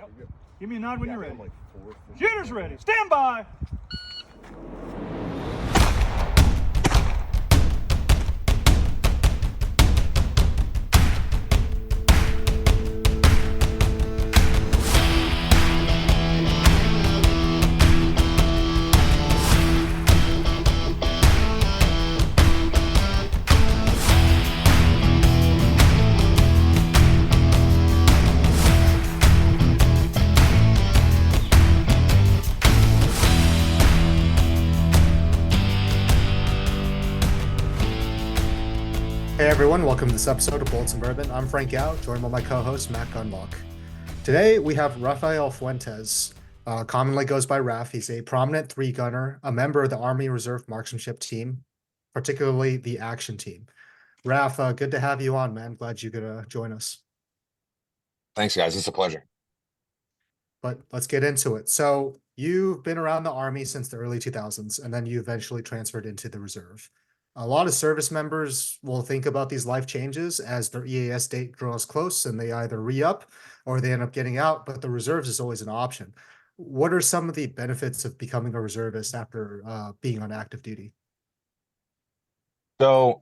Yep. Give me a nod when you're ready. Like Shooter's ready. Stand by. Hey everyone, welcome to this episode of Bullets and Bourbon. I'm Frank Yao, joined by my co-host Matt Gunlock. Today we have Rafael Fuentes, commonly goes by Raf. He's a prominent three-gunner, a member of the Army Reserve Marksmanship Team, particularly the Action Team. Raf, good to have you on, man. Glad you could join us. Thanks, guys. It's a pleasure. But let's get into it. So you've been around the Army since the early 2000s, and then you eventually transferred into the Reserve. A lot of service members will think about these life changes as their EAS date draws close and they either re-up or they end up getting out, but the reserves is always an option. What are some of the benefits of becoming a reservist after being on active duty? So,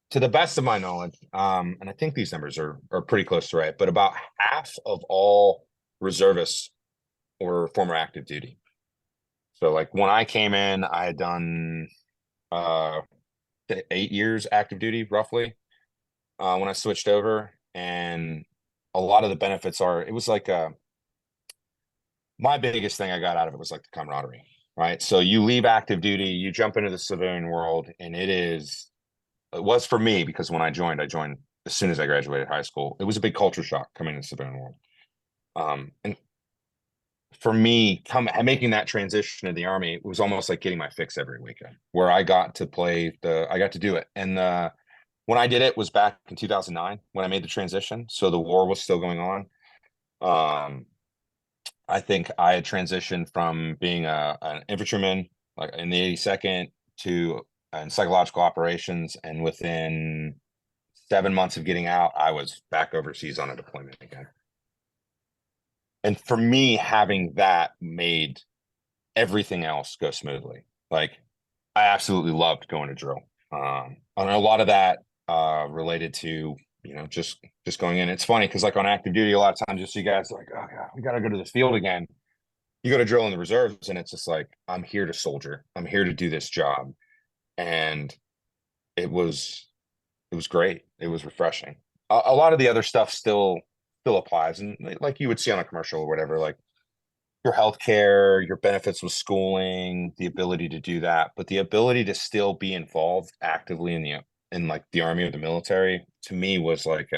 to the best of my knowledge, and I think these numbers are pretty close to right, but about half of all reservists were former active duty. So, like when I came in, I had done 8 years active duty, roughly, when I switched over. And a lot of the benefits it was like my biggest thing I got out of it was like the camaraderie, right? So you leave active duty, you jump into the civilian world, and it was for me, because when I joined as soon as I graduated high school. It was a big culture shock coming into the civilian world. And for me, making that transition to the Army, it was almost like getting my fix every weekend, where I got to do it. And when I did it was back in 2009 when I made the transition. So the war was still going on. I think I had transitioned from being an infantryman, like in the 82nd, to in psychological operations, and within 7 months of getting out, I was back overseas on a deployment again. And for me, having that made everything else go smoothly. Like, I absolutely loved going to drill. And a lot of that related to, just going in. It's funny because like on active duty, a lot of times you see guys like, oh God, we got to go to the field again. You go to drill in the reserves and it's just like, I'm here to soldier. I'm here to do this job. And it was great. It was refreshing. A lot of the other stuff still applies, and like you would see on a commercial or whatever, like your healthcare, your benefits with schooling, the ability to do that, but the ability to still be involved actively in like the Army or the military, to me was like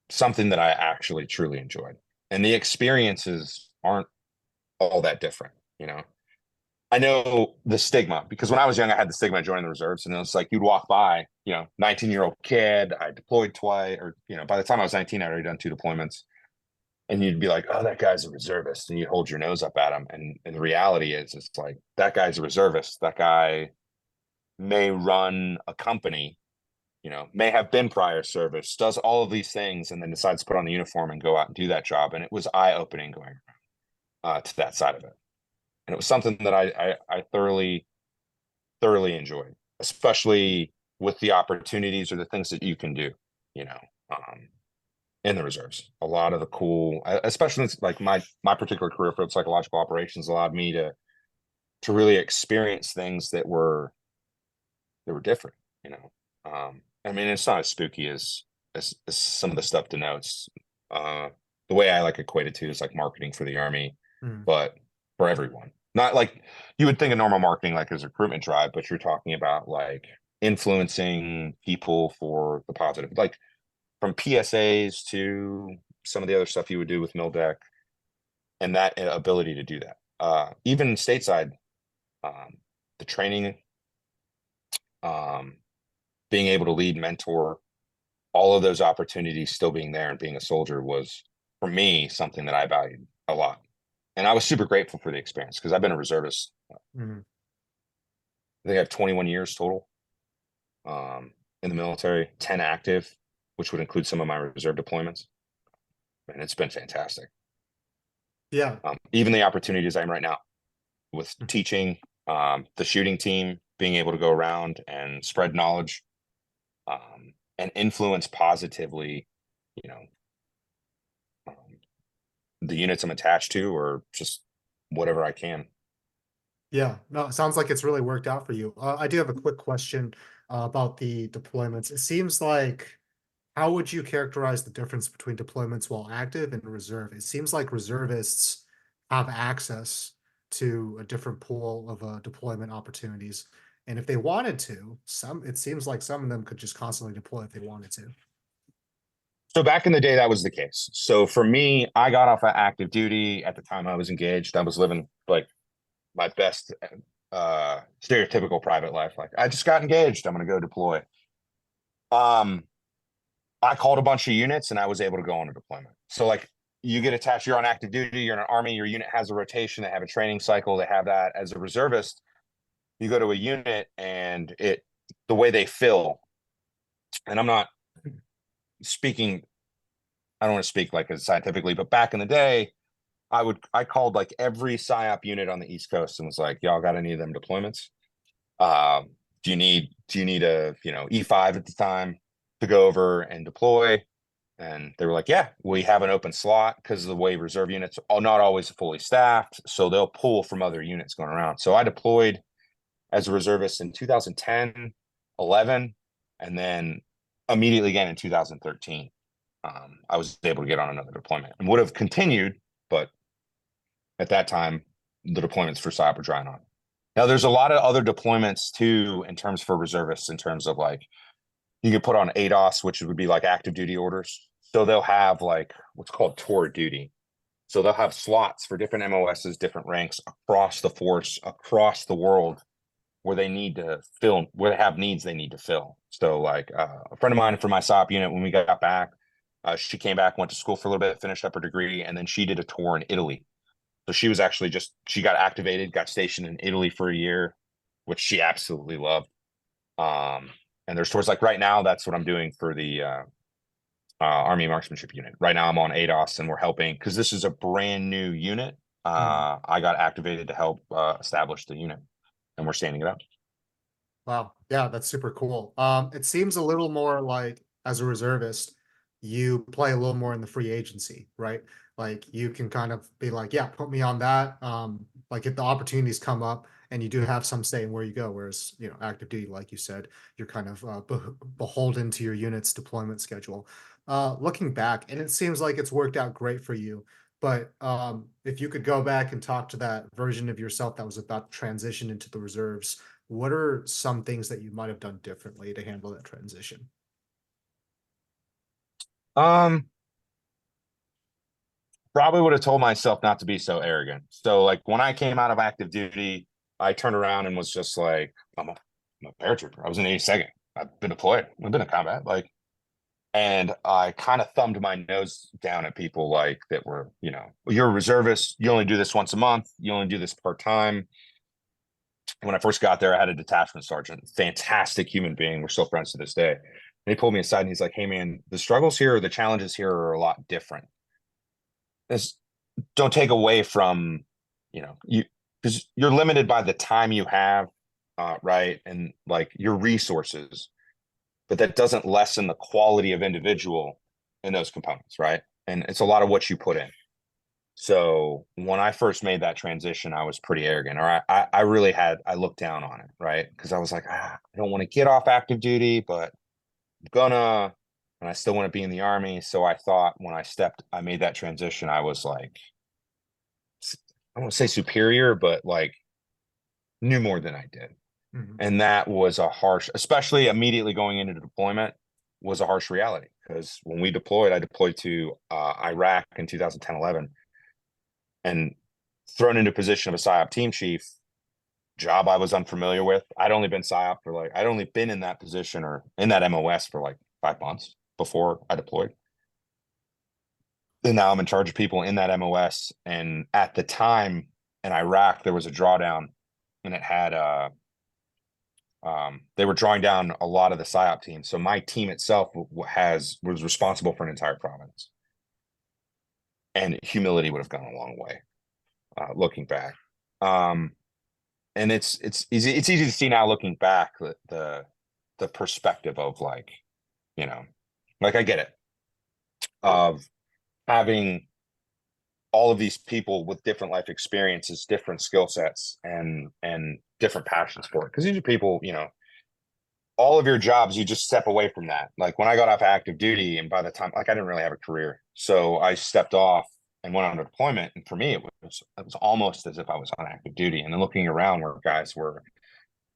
something that I actually truly enjoyed. And the experiences aren't all that different, I know the stigma, because when I was young, I had the stigma of joining the reserves, and it was like you'd walk by, 19-year-old kid, I deployed twice, or, by the time I was 19, I'd already done 2 deployments. And you'd be like, oh, that guy's a reservist. And you'd hold your nose up at him. And the reality is, it's like, that guy's a reservist. That guy may run a company, may have been prior service, does all of these things, and then decides to put on the uniform and go out and do that job. And it was eye-opening going to that side of it. And it was something that I thoroughly enjoyed, especially with the opportunities or the things that you can do, in the reserves. A lot of the cool, especially like my particular career for psychological operations, allowed me to really experience things that were different. I mean, it's not as spooky as some of the stuff denotes. The way I like equate it to is like marketing for the Army, but for everyone. Not like you would think of normal marketing like as a recruitment drive, but you're talking about like influencing people for the positive, like from PSAs to some of the other stuff you would do with MilDec, and that ability to do that. Even stateside, the training, being able to lead, mentor, all of those opportunities still being there and being a soldier was, for me, something that I valued a lot. And I was super grateful for the experience because I've been a reservist. I think I have 21 years total in the military, 10 active, which would include some of my reserve deployments. and it's been fantastic. Yeah. Even the opportunities I'm right now with teaching, the shooting team, being able to go around and spread knowledge, and influence positively, you know, the units I'm attached to, or just whatever I can. Yeah, no, it sounds like it's really worked out for you. I do have a quick question about the deployments. It seems like, how would you characterize the difference between deployments while active and reserve? It seems like reservists have access to a different pool of deployment opportunities. And if they wanted to, it seems like some of them could just constantly deploy if they wanted to. So back in the day, that was the case. So for me, I got off of active duty at the time I was engaged. I was living like my best stereotypical private life. Like, I just got engaged, I'm gonna go deploy. I called a bunch of units and I was able to go on a deployment. So like, you get attached, you're on active duty, you're in an army, your unit has a rotation, they have a training cycle, they have that. As a reservist, you go to a unit and the way they fill, and I'm not speaking, I don't want to speak like scientifically, but back in the day, I called like every PSYOP unit on the East Coast and was like, y'all got any of them deployments? Do you need a, E5 at the time to go over and deploy? And they were like, yeah, we have an open slot, because of the way reserve units are not always fully staffed. So they'll pull from other units going around. So I deployed as a reservist in 2010, 11, and then immediately again in 2013. I was able to get on another deployment and would have continued, but at that time, the deployments for PSYOP were drying on. Now, there's a lot of other deployments too, in terms for reservists, in terms of like, you can put on ADOS, which would be like active duty orders. So they'll have like what's called tour duty. So they'll have slots for different MOSs, different ranks across the force, across the world, where they need to fill, where they have needs they need to fill. So like a friend of mine from my SOP unit, when we got back, she came back, went to school for a little bit, finished up her degree, and then she did a tour in Italy. So she was actually she got activated, got stationed in Italy for a year, which she absolutely loved. And there's tours like right now, that's what I'm doing for the Army Marksmanship Unit. Right now I'm on ADOS and we're helping, because this is a brand new unit. I got activated to help establish the unit, and we're standing it up. Wow. Yeah, that's super cool. It seems a little more like, as a reservist, you play a little more in the free agency, right? Like you can kind of be like, yeah, put me on that. Like if the opportunities come up, and you do have some say in where you go. Whereas, active duty, like you said, you're kind of beholden to your unit's deployment schedule. Looking back, and it seems like it's worked out great for you. But if you could go back and talk to that version of yourself that was about to transition into the reserves, what are some things that you might have done differently to handle that transition? Probably would have told myself not to be so arrogant. So like when I came out of active duty, I turned around and was just like, I'm a paratrooper. I was in 82nd. I've been deployed. I've been in combat. Like, and I kind of thumbed my nose down at people like that were, you're a reservist. You only do this once a month. You only do this part time. When I first got there, I had a detachment sergeant, fantastic human being. We're still friends to this day. And he pulled me aside and he's like, hey man, the struggles here, or the challenges here are a lot different. This don't take away from, you, because you're limited by the time you have, right? And like your resources, but that doesn't lessen the quality of individual in those components, right? And it's a lot of what you put in. So when I first made that transition, I was pretty arrogant, or I really I looked down on it, right? Because I was like, I don't want to get off active duty, but I'm gonna, and I still want to be in the Army. So I thought when I made that transition, I was like, I don't want to say superior, but like knew more than I did. Mhm. And that was a harsh, especially immediately going into deployment, was a harsh reality. Because when we deployed, I deployed to Iraq in 2010, 11, and thrown into a position of a PSYOP team chief, job I was unfamiliar with. I'd only been in that position or in that MOS for like 5 months before I deployed. And now I'm in charge of people in that MOS. And at the time in Iraq, there was a drawdown, and it had they were drawing down a lot of the PSYOP teams. So my team itself was responsible for an entire province. and humility would have gone a long way, looking back. And it's easy to see now looking back the perspective of like, you know, like I get it, of having all of these people with different life experiences, different skill sets, and different passions for it. Because these are people, you know, all of your jobs, you just step away from that. Like when I got off active duty, and by the time, like I didn't really have a career, so I stepped off and went on deployment. And for me, it was almost as if I was on active duty. And then looking around, where guys were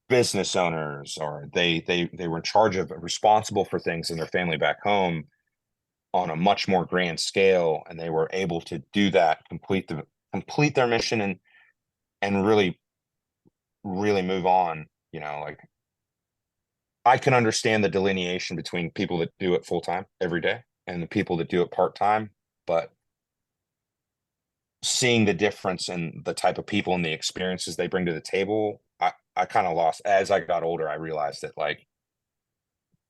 business owners, or they were in charge of, responsible for things in their family back home on a much more grand scale, and they were able to do that, complete their mission, and really move on. You know, like I can understand the delineation between people that do it full time every day and the people that do it part time, but seeing the difference in the type of people and the experiences they bring to the table, I kind of lost. As I got older, I realized that like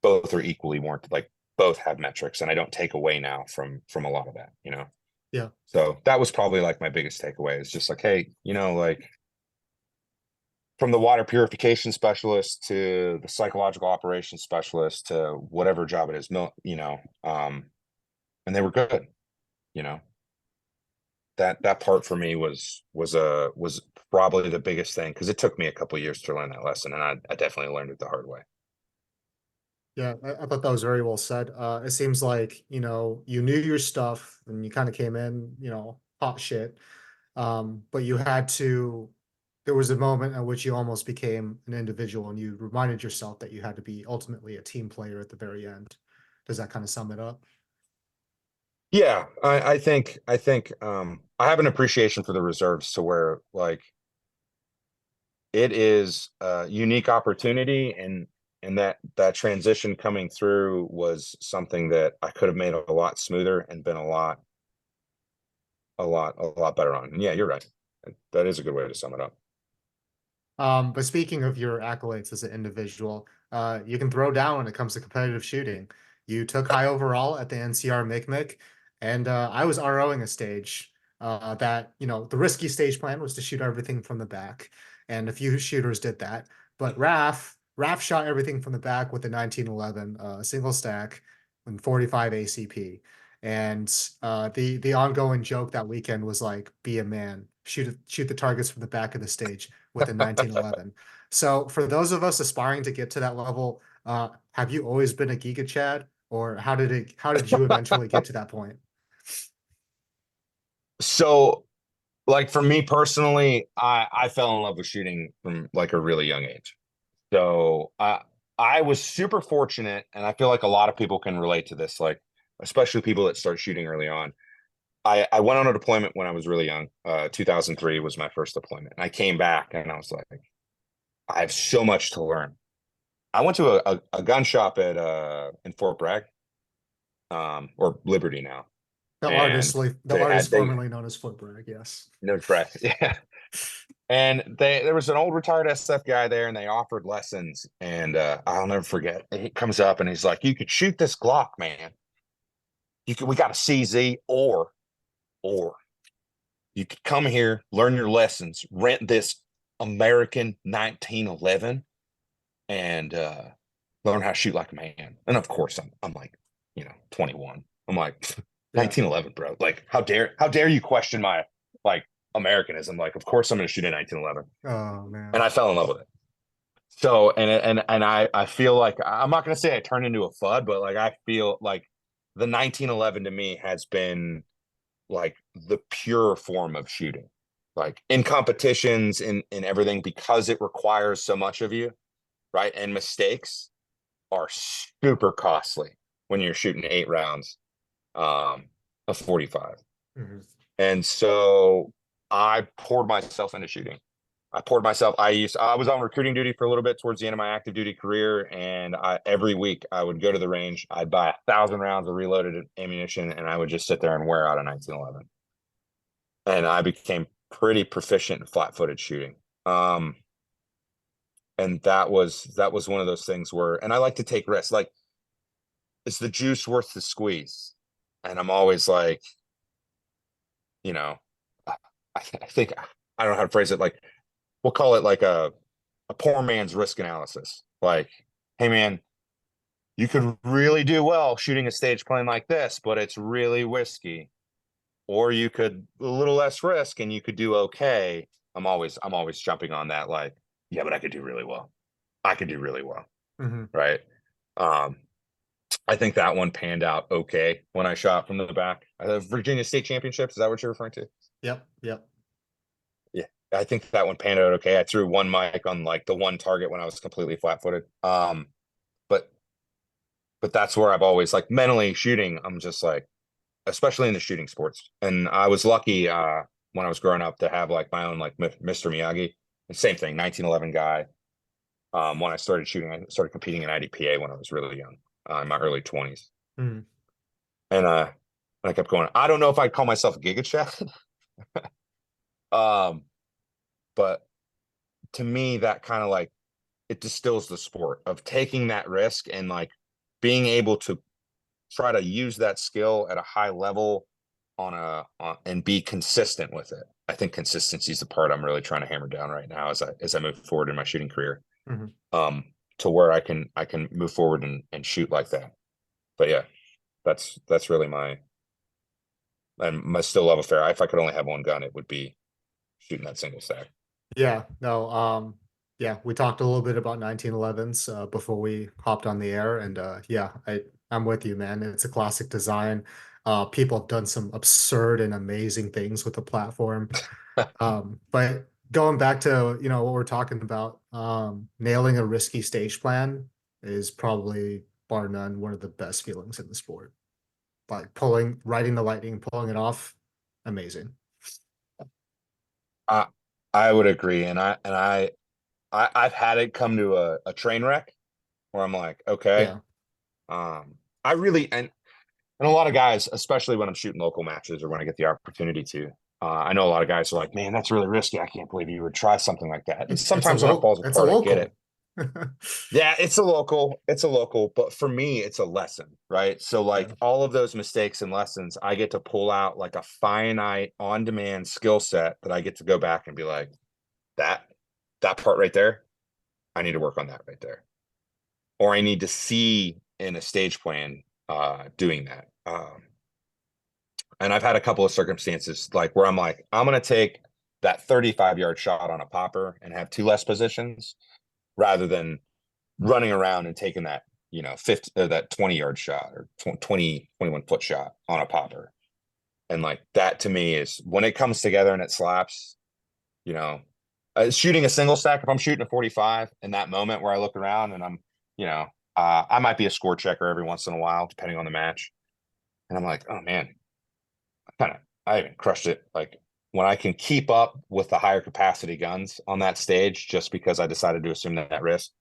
both are equally warranted. Like both have metrics, and I don't take away now from a lot of that, you know? Yeah. So that was probably like my biggest takeaway, is just like, hey, you know, like from the water purification specialist to the psychological operations specialist to whatever job it is, you know, and they were good, you know. That part for me was probably the biggest thing, because it took me a couple of years to learn that lesson, and I definitely learned it the hard way. Yeah, I thought that was very well said. It seems like, you know, you knew your stuff and you kind of came in, you know, hot shit. But you had to, there was a moment at which you almost became an individual and you reminded yourself that you had to be ultimately a team player at the very end. Does that kind of sum it up? Yeah, I think I have an appreciation for the reserves, to where like it is a unique opportunity, and that transition coming through was something that I could have made a lot smoother and been a lot better on. And yeah, you're right. That is a good way to sum it up. But speaking of your accolades as an individual, you can throw down when it comes to competitive shooting. You took high overall at the NCR MIC, and I was ROing a stage that, you know, the risky stage plan was to shoot everything from the back, and a few shooters did that. But Raf shot everything from the back with the 1911 single stack and 45 ACP. And the ongoing joke that weekend was like, be a man, shoot the targets from the back of the stage with a 1911. So for those of us aspiring to get to that level, have you always been a Giga Chad, or how did you eventually get to that point? So like for me personally, I fell in love with shooting from like a really young age. So I was super fortunate, and I feel like a lot of people can relate to this, like especially people that start shooting early on. I went on a deployment when I was really young. 2003 was my first deployment. I came back and I was like, I have so much to learn. I went to a gun shop at in Fort Bragg, or Liberty now, and The artist they formerly known as Fort Bragg, yes. no press, yeah. And there was an old retired SF guy there, and they offered lessons. And I'll never forget. He comes up and he's like, "You could shoot this Glock, man. We got a CZ, or you could come here, learn your lessons, rent this American 1911, and learn how to shoot like a man." And of course, I'm like, you know, 21. I'm like, Yeah. 1911, bro. Like, how dare you question my like Americanism? Like, of course I'm going to shoot a 1911. Oh man. And I fell in love with it. So, and I feel like, I'm not going to say I turned into a FUD, but like I feel like the 1911 to me has been like the pure form of shooting, like in competitions, in everything, because it requires so much of you, right? And mistakes are super costly when you're shooting 8 rounds of 45. Mhm. And so I poured myself into shooting. I was on recruiting duty for a little bit towards the end of my active duty career, and every week I would go to the range. I'd buy 1,000 rounds of reloaded ammunition, and I would just sit there and wear out a 1911. And I became pretty proficient in flat-footed shooting. And that was one of those things where, and I like to take risks. Like, is the juice worth the squeeze? And I'm always like, you know, I think I don't know how to phrase it. Like we'll call it like a poor man's risk analysis. Like, hey man, you could really do well shooting a stage plane like this, but it's really risky. Or you could a little less risk and you could do okay. I'm always jumping on that, like, yeah, but I could do really well. I could do really well. Mhm. Right. Um, I think that one panned out okay when I shot from the back. Virginia State Championships, is that what you're referring to? Yep, yep. Yeah. I think that one panned out okay. I threw one mic on like the one target when I was completely flat-footed. But that's where I've always like mentally shooting. I'm just like, especially in the shooting sports. And I was lucky when I was growing up to have like my own like Mr. Miyagi. The same thing, 1911 guy. When I started shooting, I started competing in IDPA when I was really young, in my early 20s. Mhm. And I kept going. I don't know if I'd call myself Giga Chad. But to me, that kind of like it distills the sport of taking that risk and like being able to try to use that skill at a high level and be consistent with it. I think consistency is the part I'm really trying to hammer down right now as I move forward in my shooting career. Mhm. To where I can move forward and shoot like that. But yeah, that's really my still love affair. If I could only have one gun, it would be shooting that single stack. Yeah, no, yeah, we talked a little bit about 1911s before we hopped on the air, and yeah, I'm with you, man. It's a classic design. People have done some absurd and amazing things with the platform. But going back to, what we're talking about, nailing a risky stage plan is probably bar none one of the best feelings in the sport. Like riding the lightning, pulling it off, amazing. I I would agree, and I've had it come to a train wreck where I'm like, okay, Yeah. I really and a lot of guys, especially when I'm shooting local matches or when I get the opportunity to, I know a lot of guys are like, man, that's really risky. I can't believe you would try something like that. And It's a sometimes when it falls it's a apart, I get it. local. Yeah, it's a local, but for me, it's a lesson, right? So like Yeah. all of those mistakes and lessons, I get to pull out like a finite on-demand skill set that I get to go back and be like, that that part right there, I need to work on that right there. Or I need to see in a stage plan doing that. And I've had a couple of circumstances like where I'm like, I'm gonna take that 35-yard shot on a popper and have two less positions rather than running around and taking that, 50 that 20-yard shot or 21-foot shot on a popper. And like that to me is when it comes together and it slaps, you know, shooting a single stack, if I'm shooting a 45 in that moment where I look around and I'm, I might be a score checker every once in a while, depending on the match. And I'm like, oh man, I even crushed it. Like when I can keep up with the higher capacity guns on that stage, just because I decided to assume that risk,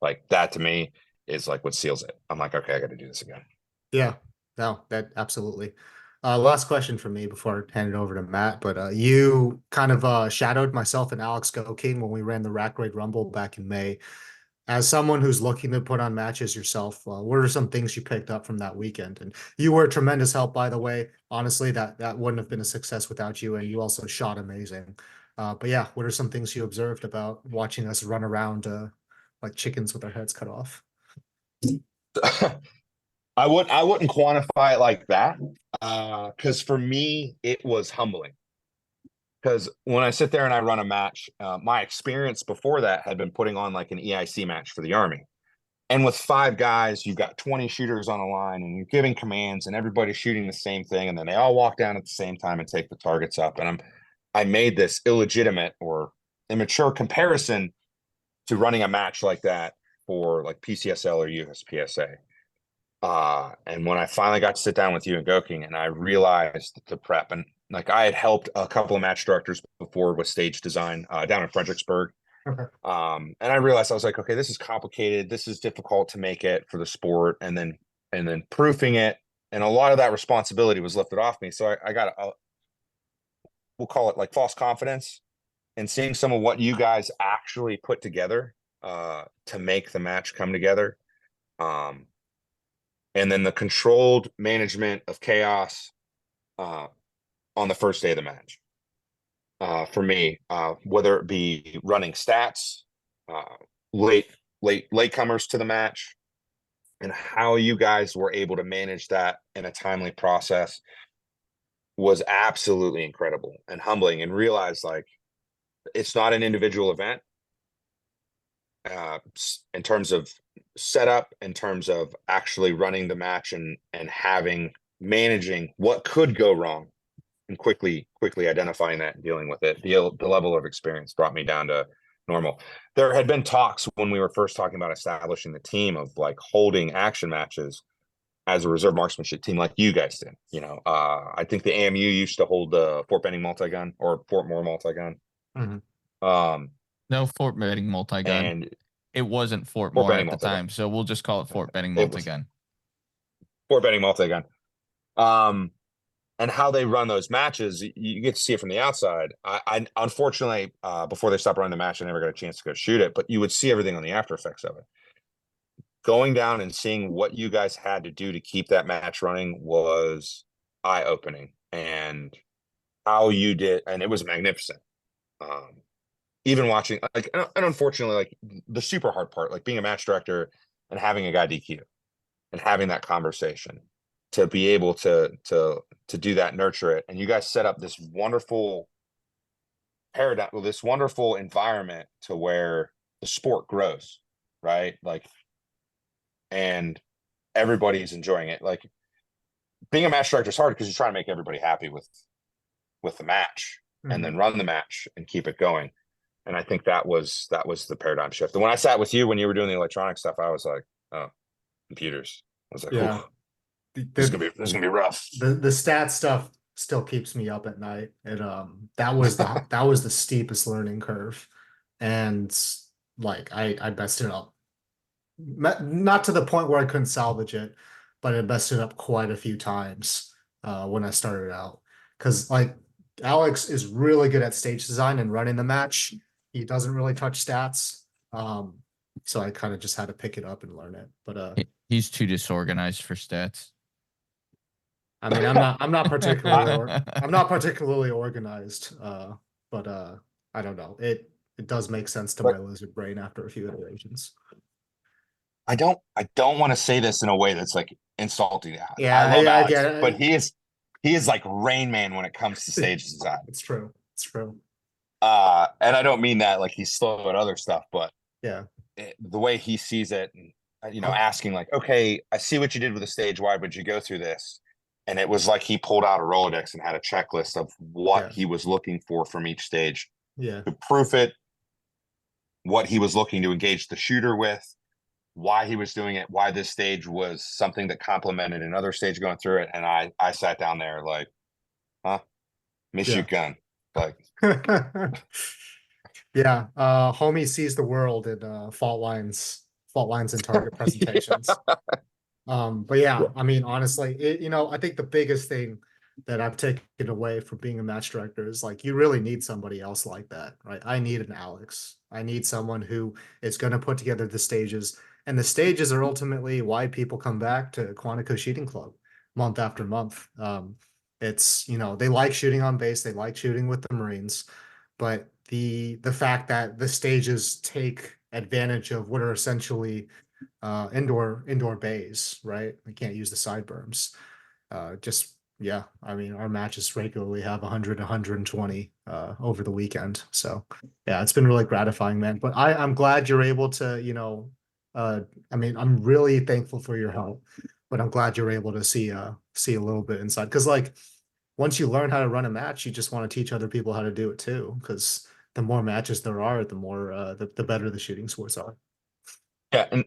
like that to me is like what seals it. I'm like, okay, I got to do this again. Yeah. No, that absolutely. Last question for me before I hand it over to Matt, but you kind of shadowed myself and Alex Go King when we ran the Rack Raid Rumble back in May. As someone who's looking to put on matches yourself, what are some things you picked up from that weekend? And you were a tremendous help, by the way. Honestly, that wouldn't have been a success without you, and you also shot amazing. But yeah, what are some things you observed about watching us run around like chickens with our heads cut off? I wouldn't quantify it like that. Because for me, it was humbling. Because when I sit there and I run a match, my experience before that had been putting on like an EIC match for the Army. And with five guys, you've got 20 shooters on a line and you're giving commands and everybody's shooting the same thing. And then they all walk down at the same time and take the targets up. And I made this illegitimate or immature comparison to running a match like that for like PCSL or USPSA. And when I finally got to sit down with you and Goking and I realized the prep and like I had helped a couple of match directors before with stage design down in Fredericksburg. Okay. And I realized I was like, okay, this is complicated. This is difficult to make it for the sport, and then proofing it, and a lot of that responsibility was lifted off me. So I got we'll call it like false confidence, and seeing some of what you guys actually put together to make the match come together, um, and then the controlled management of chaos. Uh, on the first day of the match. For me, whether it be running stats, latecomers to the match, and how you guys were able to manage that in a timely process was absolutely incredible and humbling, and realize like it's not an individual event in terms of setup, in terms of actually running the match and managing what could go wrong and quickly identifying that and dealing with it. The level of experience brought me down to normal. There had been talks when we were first talking about establishing the team of like holding action matches as a reserve marksmanship team like you guys did. I think the AMU used to hold the Fort Benning multi-gun or Fort Moore multi-gun. No, Fort Benning multi-gun. And it wasn't Fort Fort Moore Benning at the multi-gun. time, so we'll just call it Fort Benning multi-gun. Fort Benning multi-gun. And how they run those matches, you get to see it from the outside. I unfortunately, before they stopped running the match, I never got a chance to go shoot it, but you would see everything on the after effects of it. Going down and seeing what you guys had to do to keep that match running was eye-opening, and how you did, and it was magnificent. Even watching, like, and unfortunately, like the super hard part, like being a match director and having a guy DQ and having that conversation, to be able to do that, nurture it. And you guys set up this wonderful paradigm, this wonderful environment to where the sport grows, right? Like, and everybody's enjoying it. Like, being a match director is hard because you're trying to make everybody happy with the match, and then run the match and keep it going. And I think that was the paradigm shift. And when I sat with you when you were doing the electronic stuff, I was like, oh, computers. I was like, Yeah. This is gonna be rough. The stat stuff still keeps me up at night. And that was the steepest learning curve. And like I messed it up. Not to the point where I couldn't salvage it, but I messed it up quite a few times when I started out. Because like Alex is really good at stage design and running the match. He doesn't really touch stats. So I kind of just had to pick it up and learn it. But he's too disorganized for stats. I mean, I'm not particularly organized. But I don't know. It does make sense to my lizard brain after a few iterations. I don't want to say this in a way that's like insulting. Yeah, I love Alex, get it. but he is like Rain Man when it comes to stage design. It's true. And I don't mean that like he's slow at other stuff, but yeah, the way he sees it, and asking like, okay, I see what you did with the stage. Why would you go through this? And it was like he pulled out a Rolodex and had a checklist of what he was looking for from each stage. Yeah. To proof it, what he was looking to engage the shooter with, why he was doing it, why this stage was something that complemented another stage going through it. And I sat down there like, shoot gun. Like, yeah. Homie sees the world in fault lines and target presentations. But yeah, I mean, honestly, I think the biggest thing that I've taken away from being a match director is like, you really need somebody else like that, right? I need an Alex. I need someone who is going to put together the stages, and the stages are ultimately why people come back to Quantico Shooting Club month after month. It's, they like shooting on base. They like shooting with the Marines, but the fact that the stages take advantage of what are essentially indoor bays, right? We can't use the side berms. I mean, our matches regularly have 100, 120 over the weekend. So yeah, it's been really gratifying, man. But I'm glad you're able to, I mean, I'm really thankful for your help, but I'm glad you're able to see a little bit inside. Because like, once you learn how to run a match, you just want to teach other people how to do it too. Because the more matches there are, the more the better the shooting sports are. Yeah, and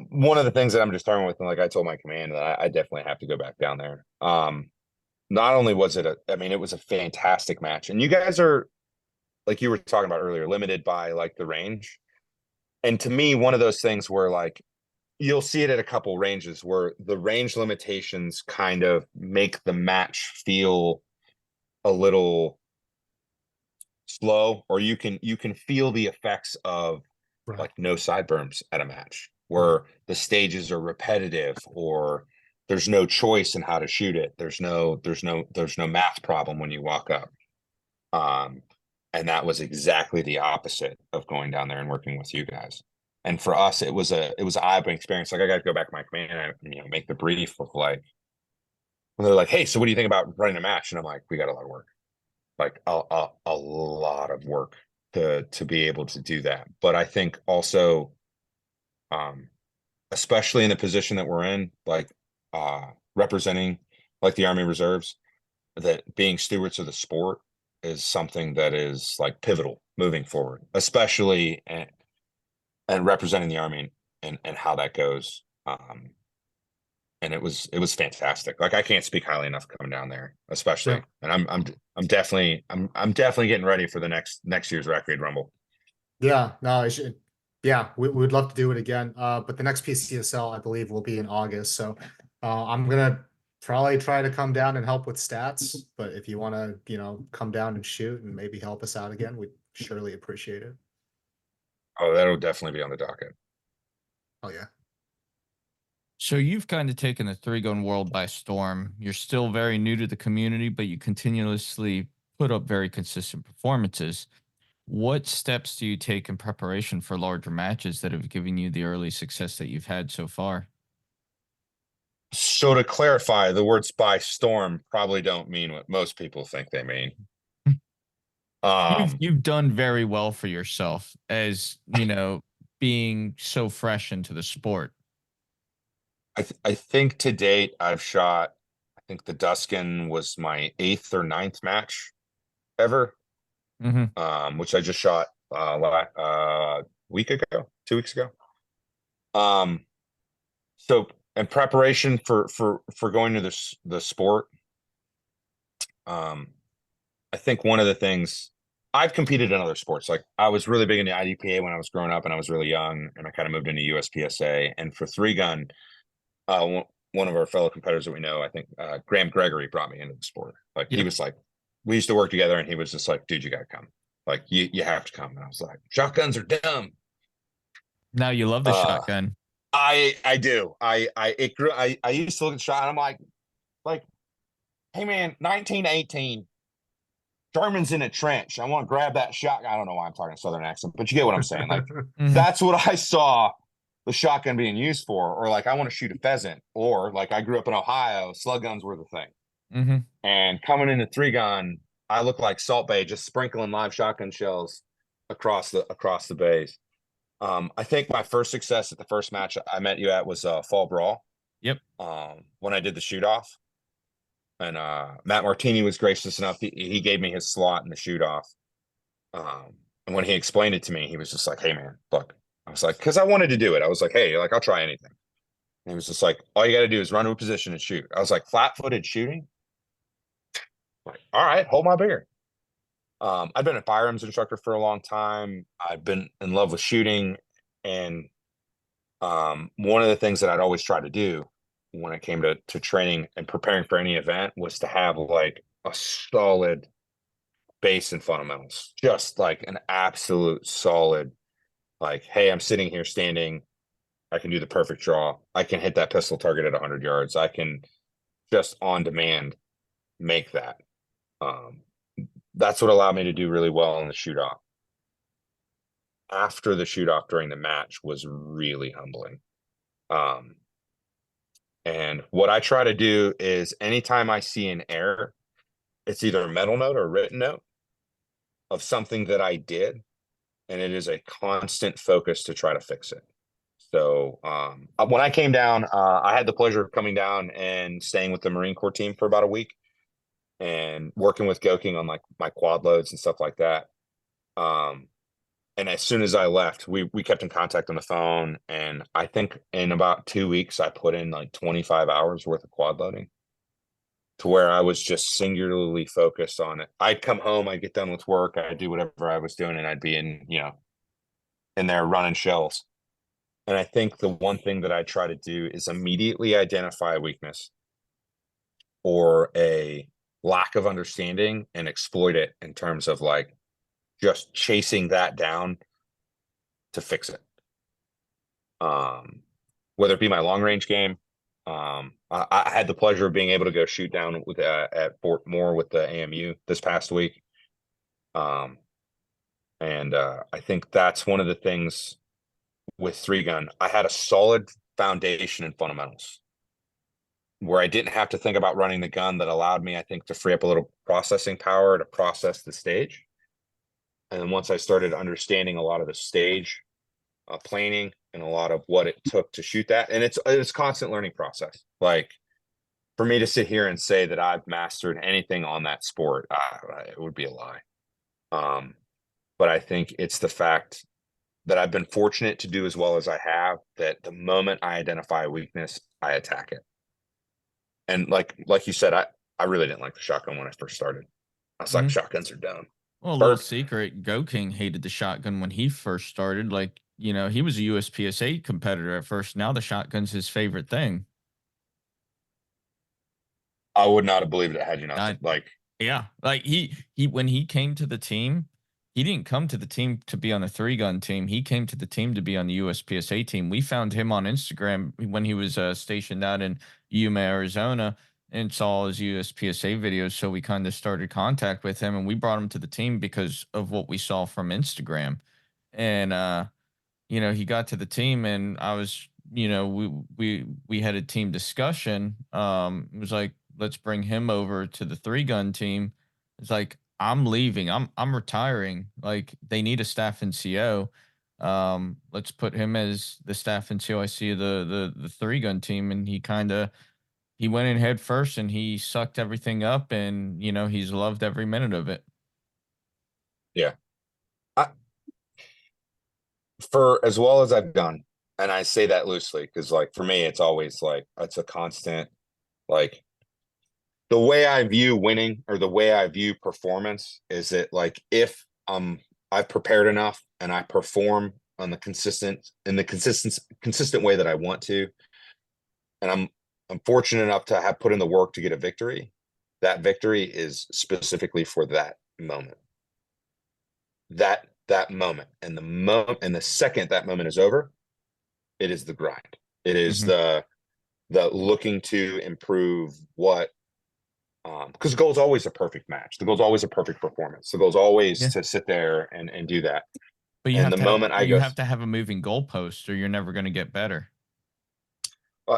one of the things that I'm just starting with, and like I told my command, that I definitely have to go back down there. Not only was it it was a fantastic match, and you guys are, like you were talking about earlier, limited by like the range. And to me, one of those things where like you'll see it at a couple ranges where the range limitations kind of make the match feel a little slow, or you can feel the effects of like no sideburns at a match where the stages are repetitive, or there's no choice in how to shoot it. There's no math problem when you walk up. And that was exactly the opposite of going down there and working with you guys. And for us, it was an eye-opening experience. Like I got to go back to my command and make the brief of like, when they're like, "Hey, so what do you think about running a match?" And I'm like, "We got a lot of work, like a lot of work to be able to do that." But I think also, especially in the position that we're in, like representing like the Army Reserves, that being stewards of the sport is something that is like pivotal moving forward, especially and representing the Army and how that goes. And it was fantastic. Like I can't speak highly enough coming down there, especially. Yeah. And I'm definitely getting ready for the next year's Recreate Rumble. Yeah, no, I should. Yeah, we would love to do it again. But the next PCSL, I believe, will be in August. So I'm gonna probably try to come down and help with stats. But if you want to, come down and shoot and maybe help us out again, we'd surely appreciate it. Oh, that'll definitely be on the docket. Oh yeah. So you've kind of taken the three-gun world by storm. You're still very new to the community, but you continuously put up very consistent performances. What steps do you take in preparation for larger matches that have given you the early success that you've had so far? So to clarify, the words "by storm" probably don't mean what most people think they mean. You've done very well for yourself as, being so fresh into the sport. I think to date I've shot. I think the Duskin was my 8th or 9th match ever. Which I just shot week ago, 2 weeks ago. So in preparation for going to the sport, I think one of the things, I've competed in other sports. Like I was really big in the IDPA when I was growing up and I was really young, and I kind of moved into USPSA. And for three gun, one of our fellow competitors that we know, I think Graham Gregory, brought me into the sport. Like he was like, we used to work together, and he was just like, "Dude, you gotta come. Like you have to come." And I was like, "Shotguns are dumb." Now you love the shotgun. I do. I used to look at shot and I'm like, "Hey man, 1918, Germans in a trench. I want to grab that shotgun." I don't know why I'm talking Southern accent, but you get what I'm saying. Like that's what I saw the shotgun being used for. Or like I want to shoot a pheasant. Or like I grew up in Ohio, slug guns were the thing. And coming into three gun, I look like Salt Bay, just sprinkling live shotgun shells across the bays. I think my first success at the first match I met you at was Fall Brawl. Yep. When I did the shoot off, and Matt Martini was gracious enough. He gave me his slot in the shoot off. And when he explained it to me, he was just like, "Hey man, look." I was like, because I wanted to do it. I was like, "Hey, like I'll try anything." And he was just like, "All you got to do is run to a position and shoot." I was like, "Flat-footed shooting?" Like, all right, hold my beer. I've been a firearms instructor for a long time. I've been in love with shooting, and one of the things that I'd always try to do when it came to training and preparing for any event was to have like a solid base and fundamentals, just like an absolute solid, like, "Hey, I'm sitting here standing. I can do the perfect draw. I can hit that pistol target at 100 yards. I can just on demand make that." That's what allowed me to do really well in the shoot off. After the shoot off during the match was really humbling. And what I try to do is anytime I see an error, it's either a mental note or a written note of something that I did, and it is a constant focus to try to fix it. So when I came down, I had the pleasure of coming down and staying with the Marine Corps team for about a week and working with Goking on like my quad loads and stuff like that. And as soon as I left, we kept in contact on the phone. And I think in about 2 weeks, I put in like 25 hours worth of quad loading to where I was just singularly focused on it. I'd come home, I'd get done with work, I'd do whatever I was doing, and I'd be in there running shells. And I think the one thing that I try to do is immediately identify a weakness or a lack of understanding and exploit it in terms of like just chasing that down to fix it. Whether it be my long range game, I had the pleasure of being able to go shoot down with at Fort Moore with the AMU this past week. And I think that's one of the things with 3-gun. I had a solid foundation and fundamentals where I didn't have to think about running the gun, that allowed me, I think, to free up a little processing power to process the stage. And then once I started understanding a lot of the stage planing and a lot of what it took to shoot that, and it's a constant learning process. Like, for me to sit here and say that I've mastered anything on that sport, it would be a lie. But I think it's the fact that I've been fortunate to do as well as I have, that the moment I identify a weakness, I attack it. And like you said, I really didn't like the shotgun when I first started. I was like, shotguns are dumb. Well, a little secret, Go King hated the shotgun when he first started. Like, you know, he was a USPSA competitor at first. Now the shotgun's his favorite thing. I would not have believed it had you not. Yeah, like he when he came to the team, he didn't come to the team to be on the 3-gun team. He came to the team to be on the USPSA team. We found him on Instagram when he was stationed out in Yuma, Arizona, and saw his USPSA videos. So we kind of started contact with him, and we brought him to the team because of what we saw from Instagram. And you know, he got to the team, and I was, you know, we had a team discussion. It was like, let's bring him over to the 3-gun team. It's like, I'm leaving. I'm retiring. Like, they need a staff NCO. Let's put him as the staff NCO. I see the 3-gun team, and he went in head first, and he sucked everything up, and you know, he's loved every minute of it. Yeah. For as well as I've done, and I say that loosely because, like, for me, it's always like, it's a constant, like, the way I view winning, or the way I view performance, is that, like, if I've prepared enough and I perform on the consistent way that I want to, and I'm fortunate enough to have put in the work to get a victory, that victory is specifically for that moment. That moment, and the second that moment is over, it is the grind. It is the looking to improve what, because the goal is always a perfect match. The goal is always a perfect performance. The goal is always to sit there and do that. But And the moment you have to have a moving goalpost, or you're never going to get better.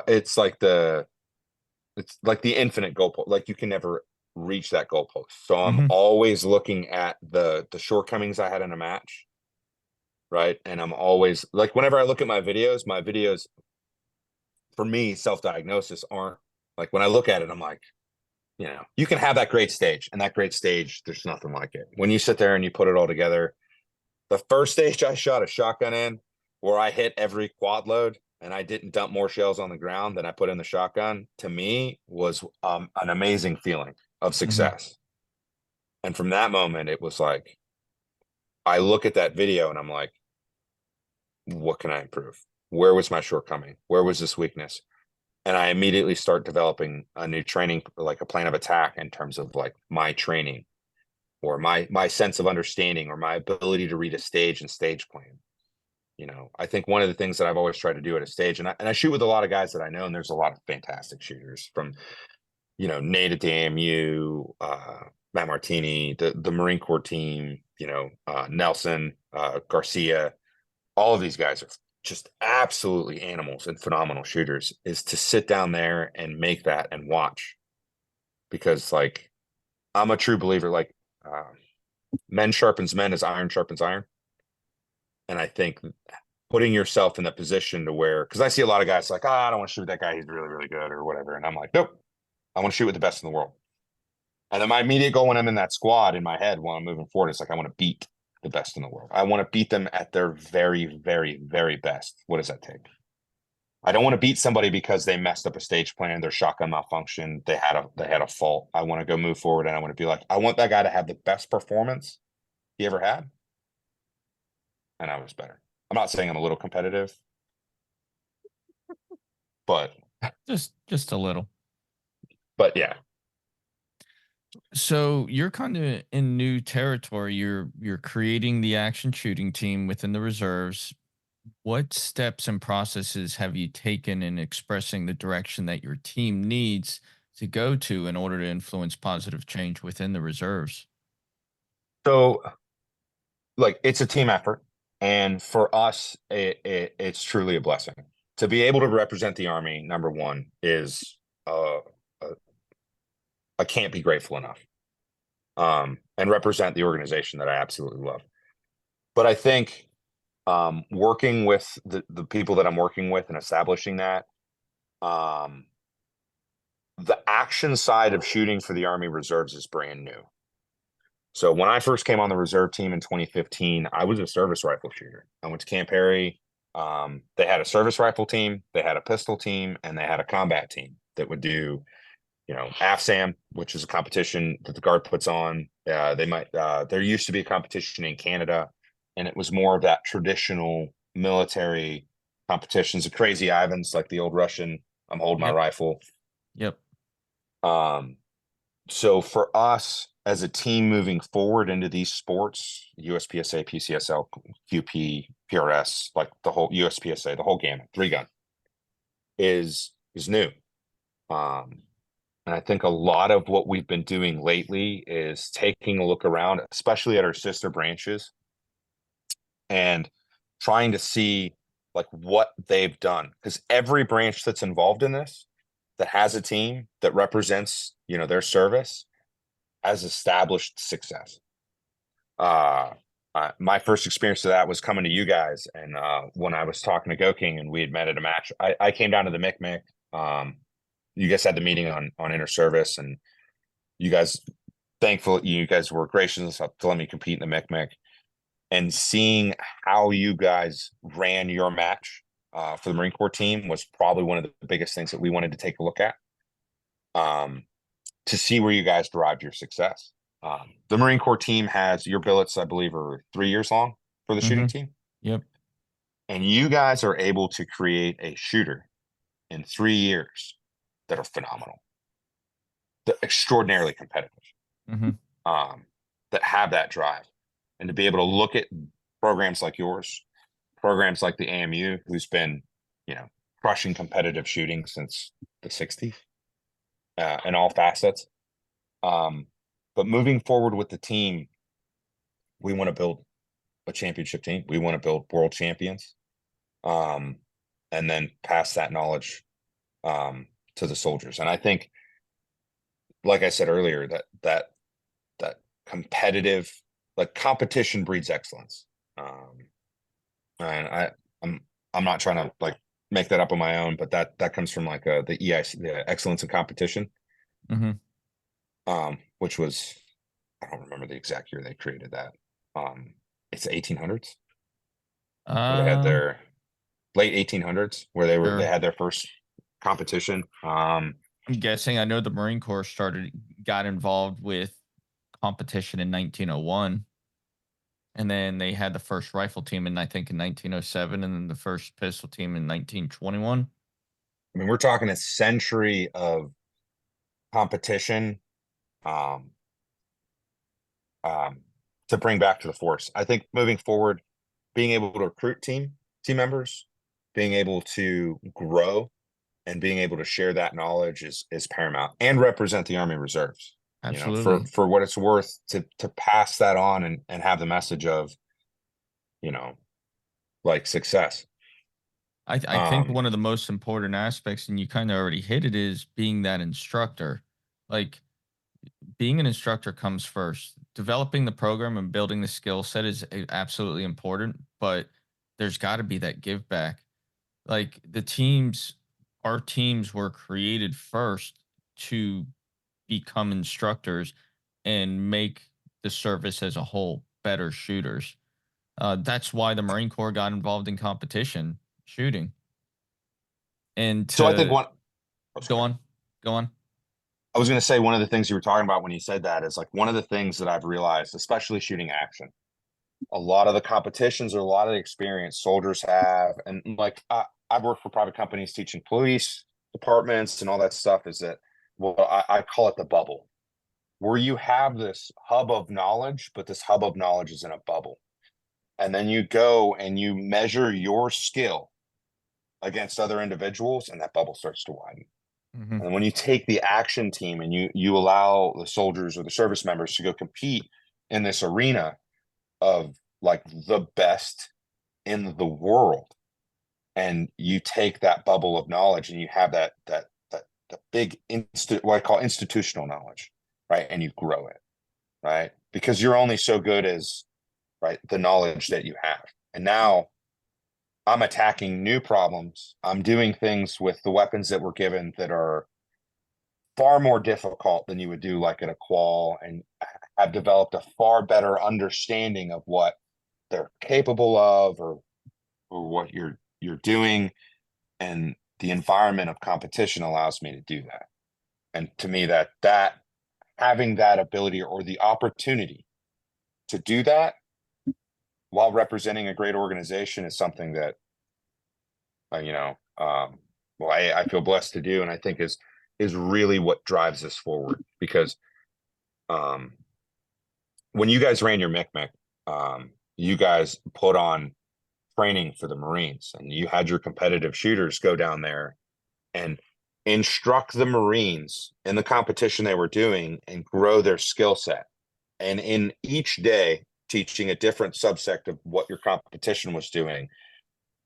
It's like the infinite goalpost. Like, you can never reach that goalpost. So I'm always looking at the shortcomings I had in a match, right? And I'm always like, whenever I look at my videos, for me, self-diagnosis aren't, like, when I look at it, I'm like, you know, you can have that great stage, and that great stage, there's nothing like it. When you sit there and you put it all together, the first stage I shot a shotgun in, where I hit every quad load and I didn't dump more shells on the ground than I put in the shotgun, to me was an amazing feeling of success. And from that moment, it was like, I look at that video and I'm like, what can I improve? Where was my shortcoming? Where was this weakness? And I immediately start developing a new training, like a plan of attack, in terms of, like, my training, or my sense of understanding, or my ability to read a stage and stage plan. You know, I think one of the things that I've always tried to do at a stage, and I shoot with a lot of guys that I know, and there's a lot of fantastic shooters, from, you know, Nate at the AMU, Matt Martini, the Marine Corps team, you know, Nelson, Garcia. All of these guys are just absolutely animals and phenomenal shooters. Is to sit down there and make that and watch, because, like, I'm a true believer, like, men sharpens men as iron sharpens iron. And I think putting yourself in that position to where, because I see a lot of guys like, I don't want to shoot with that guy, he's really, really good, or whatever. And I'm like, nope, I want to shoot with the best in the world. And then my immediate goal when I'm in that squad, in my head, while I'm moving forward, is like, I want to beat the best in the world. I want to beat them at their very, very, very best. What does that take? I don't want to beat somebody because they messed up a stage plan, their shotgun malfunction, they had a fault. I want to go move forward, and I want to be like, I want that guy to have the best performance he ever had, and I was better. I'm not saying I'm a little competitive, but just a little. But yeah. So you're kind of in new territory. You're creating the action shooting team within the reserves. What steps and processes have you taken in expressing the direction that your team needs to go to in order to influence positive change within the reserves? So, like, it's a team effort, and for us, it's truly a blessing to be able to represent the Army. Number one is, uh, uh, I can't be grateful enough, and represent the organization that I absolutely love. But I think, working with the people that I'm working with and establishing that, um, the action side of shooting for the Army Reserves is brand new. So when I first came on the reserve team in 2015, I was a service rifle shooter. I went to Camp Harry. They had a service rifle team, they had a pistol team, and they had a combat team that would do, AFSAM, which is a competition that the Guard puts on. There used to be a competition in Canada, and it was more of that traditional military competitions, the crazy Ivans, like the old Russian, I'm holding my Yep. rifle. Yep. So for us as a team moving forward into these sports, USPSA, PCSL, QP, PRS, like the whole USPSA, the whole gamut, 3-gun is new. And I think a lot of what we've been doing lately is taking a look around, especially at our sister branches, and trying to see like what they've done. Because every branch that's involved in this, that has a team that represents, their service, has established success. My first experience of that was coming to you guys, and when I was talking to Go King and we had met at a match, I came down to the Mic. You guys had the meeting on inter service, and you guys, thankfully, you guys were gracious enough to let me compete in the Mic. And seeing how you guys ran your match for the Marine Corps team was probably one of the biggest things that we wanted to take a look at, to see where you guys derived your success. The Marine Corps team has your billets, I believe, are 3 years long for the shooting team. Yep. And you guys are able to create a shooter in 3 years that are phenomenal. They're extraordinarily competitive, that have that drive. And to be able to look at programs like yours, programs like the AMU, who's been, crushing competitive shooting since the 60s, in all facets. But moving forward with the team, we want to build a championship team. We want to build world champions, and then pass that knowledge to the soldiers. And I think, like I said earlier, that competitive, like, competition breeds excellence. And I'm not trying to like make that up on my own, but that comes from like the EIC, the excellence in competition, which was, I don't remember the exact year they created that. It's the 1800s. Where they had their late 1800s, where they Sure. had their first competition. I'm guessing. I know the Marine Corps got involved with competition in 1901, and then they had the first rifle team in 1907, and then the first pistol team in 1921. I mean, we're talking a century of competition, to bring back to the force. I think moving forward, being able to recruit team members, being able to grow, and being able to share that knowledge is paramount, and represent the Army Reserves. Absolutely. For what it's worth, to pass that on and have the message of, like, success. I think one of the most important aspects, and you kind of already hit it, is being that instructor. Like, being an instructor comes first. Developing the program and building the skill set is absolutely important, but there's got to be that give back. Like, our teams were created first to become instructors and make the service as a whole better shooters. That's why the Marine Corps got involved in competition shooting. And So I think go on, go on. I was going to say, one of the things you were talking about when you said that is, like, one of the things that I've realized, especially shooting action, a lot of the competitions or a lot of the experience soldiers have, and like, I've worked for private companies teaching police departments and all that stuff, is that, well, I call it the bubble, where you have this hub of knowledge, but this hub of knowledge is in a bubble. And then you go and you measure your skill against other individuals, and that bubble starts to widen. Mhm. And when you take the action team and you allow the soldiers or the service members to go compete in this arena of like the best in the world, and you take that bubble of knowledge and you have that big what I call institutional knowledge, right? And you grow it, right? Because you're only so good as right the knowledge that you have. And now I'm attacking new problems. I'm doing things with the weapons that we're given that are far more difficult than you would do like at a qual, and I've developed a far better understanding of what they're capable of, or what you're doing, and the environment of competition allows me to do that. And to me, that having that ability or the opportunity to do that while representing a great organization is something that well, I feel blessed to do, and I think is really what drives us forward. Because when you guys ran your MICMIC, you guys put on training for the Marines, and you had your competitive shooters go down there and instruct the Marines in the competition they were doing and grow their skill set. And in each day, teaching a different subsect of what your competition was doing,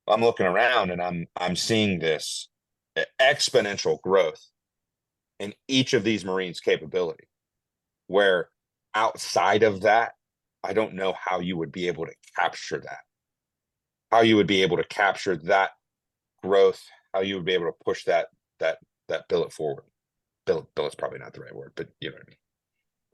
I'm looking around and I'm seeing this exponential growth in each of these Marines' capability, where outside of that, I don't know how you would be able to capture that, how you would be able to capture that growth, how you would be able to push that billet forward. Billet's probably not the right word, but you know what I mean.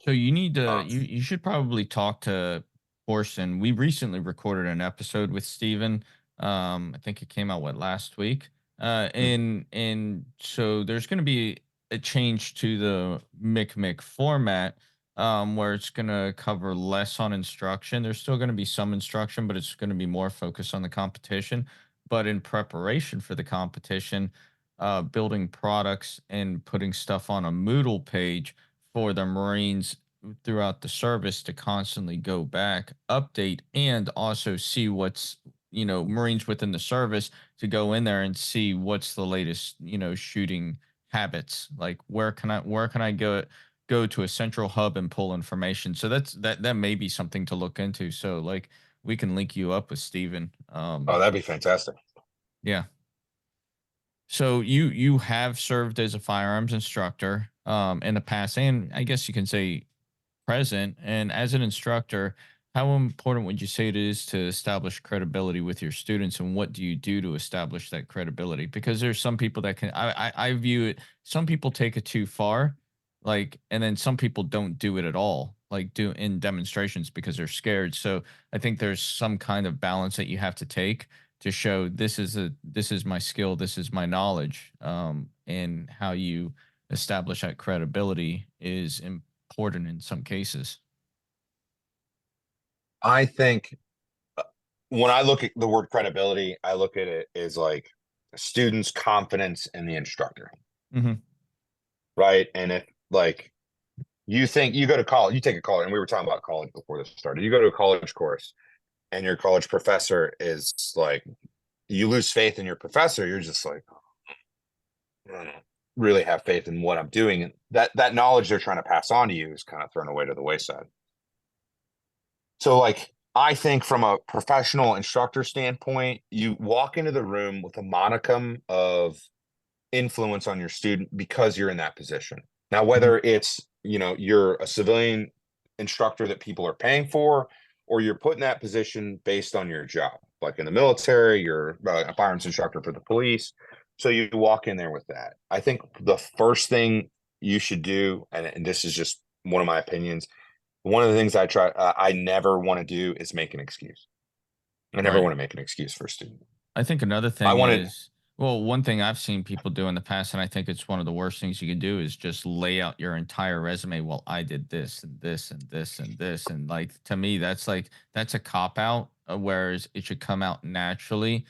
So you need to Um, you should probably talk to Orson. We recently recorded an episode with Steven. I think it came out last week. And so there's going to be a change to the MIC format, where it's going to cover less on instruction. There's still going to be some instruction, but it's going to be more focused on the competition. But in preparation for the competition, building products and putting stuff on a Moodle page for the Marines throughout the service to constantly go back, update, and also see what's, Marines within the service to go in there and see what's the latest, shooting habits. Like where can I go to a central hub and pull information. So that may be something to look into. So like we can link you up with Steven. oh, that'd be fantastic. Yeah. So you have served as a firearms instructor in the past, and I guess you can say present. And as an instructor, how important would you say it is to establish credibility with your students, and what do you do to establish that credibility? Because there's some people that can I view it, some people take it too far, like, and then some people don't do it at all, like do in demonstrations because they're scared. So I think there's some kind of balance that you have to take to show this is my skill, this is my knowledge, and how you establish that credibility is important in some cases. I think when I look at the word credibility, I look at it as like a student's confidence in the instructor, Hmm. right? And if like you think you go to college, you take a college, and we were talking about college before this started. You go to a college course, and your college professor is like, you lose faith in your professor. You're just like, I don't really have faith in what I'm doing, and that knowledge they're trying to pass on to you is kind of thrown away to the wayside. So like I think from a professional instructor standpoint, you walk into the room with a modicum of influence on your student because you're in that position. Now, Hmm. whether it's, you're a civilian instructor that people are paying for, or you're put in that position based on your job, like in the military, you're a firearms instructor for the police. So you walk in there with that. I think the first thing you should do, and this is just one of my opinions, one of the things I never want to do is make an excuse. I never Right. want to make an excuse for a student. I think another I thing wanted, is, well, one thing I've seen people do in the past, and I think it's one of the worst things you can do, is just lay out your entire resume. Well, I did this and this and this and this. And like, to me, that's a cop out, whereas it should come out naturally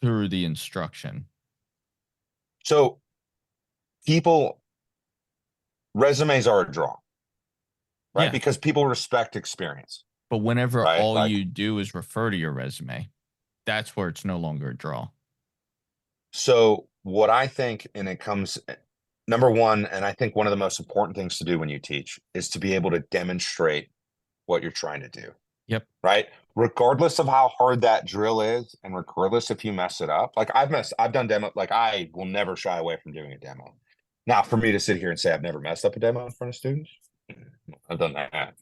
through the instruction. so people, resumes are a draw, right? Yeah. Because people respect experience. But whenever right? all Like, you do is refer to your resume, that's where it's no longer a draw. so what I think, and it comes number one, and I think one of the most important things to do when you teach is to be able to demonstrate what you're trying to do. Yep. Right? Regardless of how hard that drill is, and regardless if you mess it up. Like I've done demo, like I will never shy away from doing a demo. Now, for me to sit here and say I've never messed up a demo in front of students, I've done that.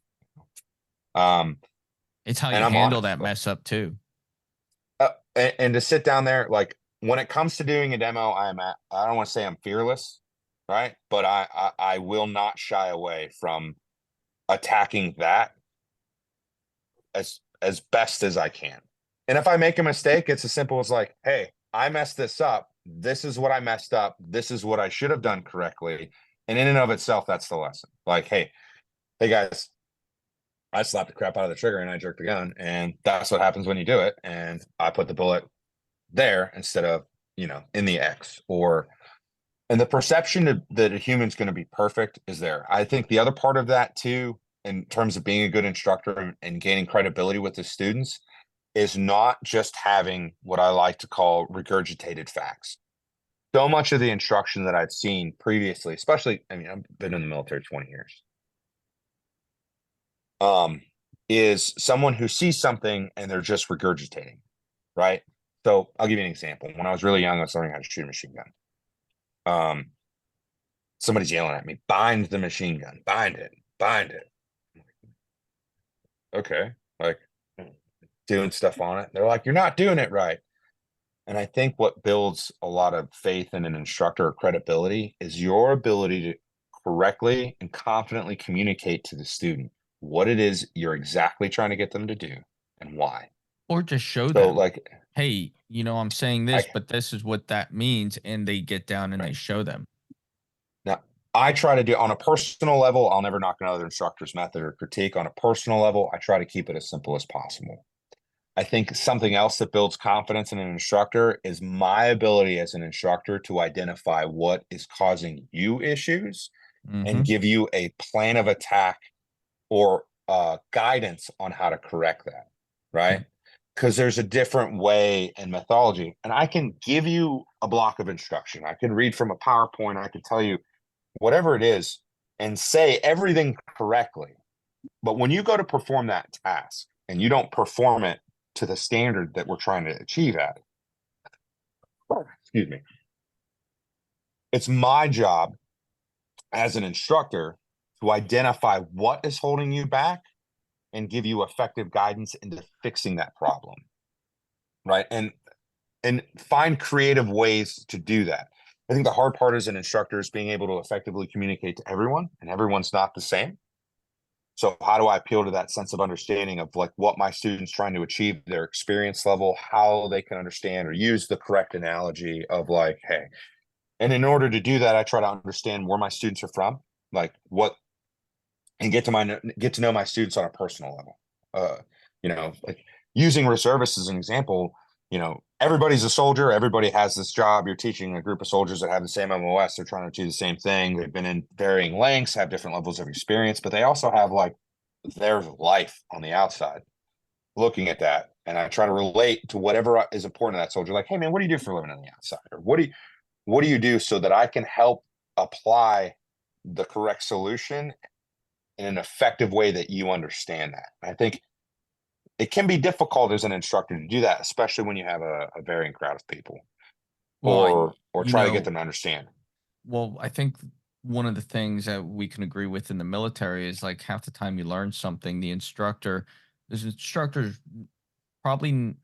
It's how And you I'm handle honest. that mess up too. And to sit down there, like when it comes to doing a demo, I don't want to say I'm fearless, right? But I will not shy away from attacking that as best as I can. And if I make a mistake, it's as simple as like, hey, I messed this up. This is what I messed up. This is what I should have done correctly. And in and of itself, that's the lesson. Like, hey guys, I slapped the crap out of the trigger and I jerked the gun. And that's what happens when you do it. And I put the bullet there instead of, in the X, and the perception that a human's going to be perfect is there. I think the other part of that too, in terms of being a good instructor and gaining credibility with the students, is not just having what I like to call regurgitated facts. So much of the instruction that I've seen previously, especially, I mean, I've been in the military 20 years, is someone who sees something and they're just regurgitating, right? So I'll give you an example. When I was really young, I was learning how to shoot a machine gun. Somebody's yelling at me, bind the machine gun, bind it. Okay, like doing stuff on it. They're like, you're not doing it right. And I think what builds a lot of faith in an instructor or credibility is your ability to correctly and confidently communicate to the student what it is you're exactly trying to get them to do and why. Or just show So them, like, hey, I'm saying I, this, but this is what that means. And they get down and they right. show them. Now, I try to do on a personal level, I'll never knock another instructor's method or critique. On a personal level, I try to keep it as simple as possible. I think something else that builds confidence in an instructor is my ability as an instructor to identify what is causing you issues and give you a plan of attack or guidance on how to correct that, right? Because there's a different way and methodology. And I can give you a block of instruction. I can read from a PowerPoint. I can tell you whatever it is and say everything correctly. But when you go to perform that task and you don't perform it to the standard that we're trying to achieve at, excuse me, it's my job as an instructor to identify what is holding you back and give you effective guidance into fixing that problem, right? And find creative ways to do that. I think the hard part as an instructor is being able to effectively communicate to everyone, and everyone's not the same. So how do I appeal to that sense of understanding of like what my students trying to achieve, their experience level, how they can understand or use the correct analogy of like, hey, and in order to do that, I try to understand where my students are from, like what, and get to know my students on a personal level. Like using reservists as an example, everybody's a soldier. Everybody has this job. You're teaching a group of soldiers that have the same MOS. They're trying to achieve the same thing. They've been in varying lengths, have different levels of experience, but they also have like their life on the outside looking at that. And I try to relate to whatever is important to that soldier. Like, hey man, what do you do for a living on the outside? Or what do you do so that I can help apply the correct solution in an effective way that you understand that? I think it can be difficult as an instructor to do that, especially when you have a varying crowd of people, Well, or try to get them to understand. Well, I think one of the things that we can agree with in the military is like half the time you learn something, this instructor probably,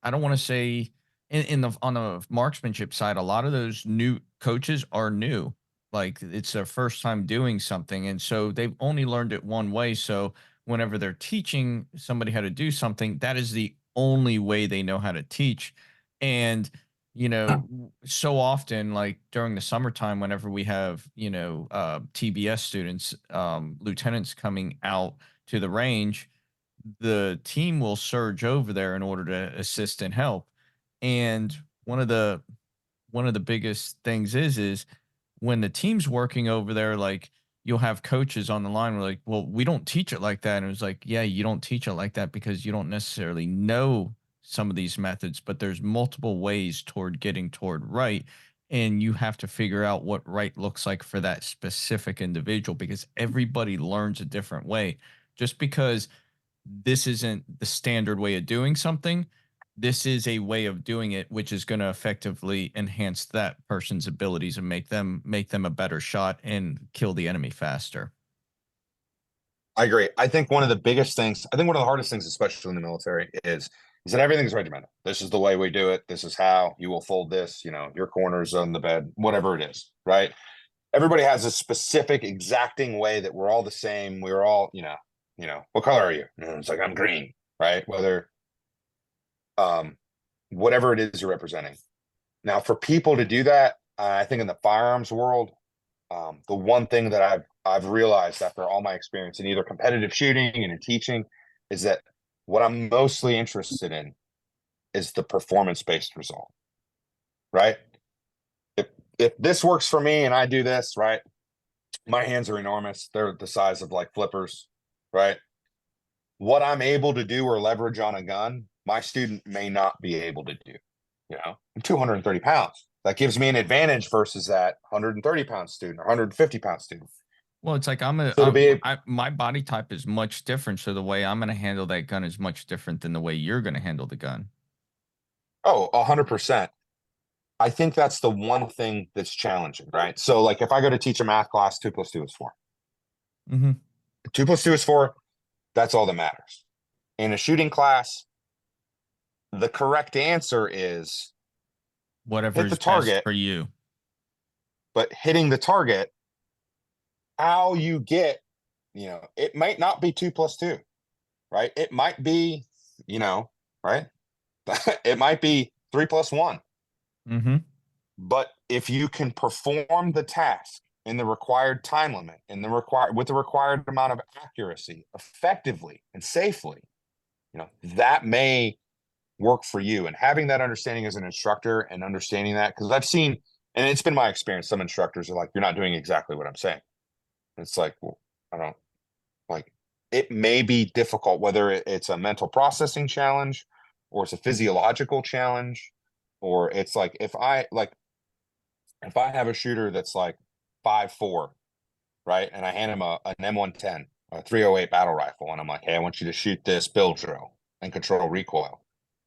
I don't want to say in the on the marksmanship side, a lot of those new coaches are new. Like it's their first time doing something. And so they've only learned it one way. So whenever they're teaching somebody how to do something, that is the only way they know how to teach. And so often, like during the summertime, whenever we have, TBS students, lieutenants coming out to the range, the team will surge over there in order to assist and help. And one of the biggest things is when the team's working over there, like you'll have coaches on the line who are like, well, we don't teach it like that. And it was like, yeah, you don't teach it like that because you don't necessarily know some of these methods, but there's multiple ways toward getting toward right. And you have to figure out what right looks like for that specific individual because everybody learns a different way. Just because this isn't the standard way of doing something, this is a way of doing it which is going to effectively enhance that person's abilities and make them a better shot and kill the enemy faster. I agree. I think one of the biggest things, I think one of the hardest things, especially in the military, is that everything's regimented. This is the way we do it. This is how you will fold this, your corners on the bed, whatever it is, right? Everybody has a specific exacting way that we're all the same. We're all, what color are you? And it's like, I'm green, right? Whether, whatever it is you're representing. Now, for people to do that, I think in the firearms world, the one thing that I've realized after all my experience in either competitive shooting and in teaching is that what I'm mostly interested in is the performance-based result, right? If this works for me and I do this, right? My hands are enormous. They're the size of like flippers, right? What I'm able to do or leverage on a gun, my student may not be able to do. I'm 230 pounds. That gives me an advantage versus that 130-pound student or 150-pound student. Well, it's like my body type is much different, so the way I'm going to handle that gun is much different than the way you're going to handle the gun. Oh, 100%. I think that's the one thing that's challenging, right? So like if I go to teach a math class, 2 + 2 is 4. Mm-hmm. 2 + 2 is 4. That's all that matters. In a shooting class, the correct answer is Whatever hit the is best target for you. But hitting the target, how you get, it might not be 2 + 2, right? It might be, right? It might be 3 + 1. Mm-hmm. But if you can perform the task in the required time limit, with the required amount of accuracy, effectively and safely, that may work for you. And having that understanding as an instructor and understanding that, because I've seen, and it's been my experience, some instructors are like, you're not doing exactly what I'm saying. And it's like, well, I don't like, it may be difficult, whether it's a mental processing challenge or it's a physiological challenge, or it's like, if I have a shooter that's like 5'4", right? And I hand him an M110, a 308 battle rifle. And I'm like, hey, I want you to shoot this bill drill and control recoil.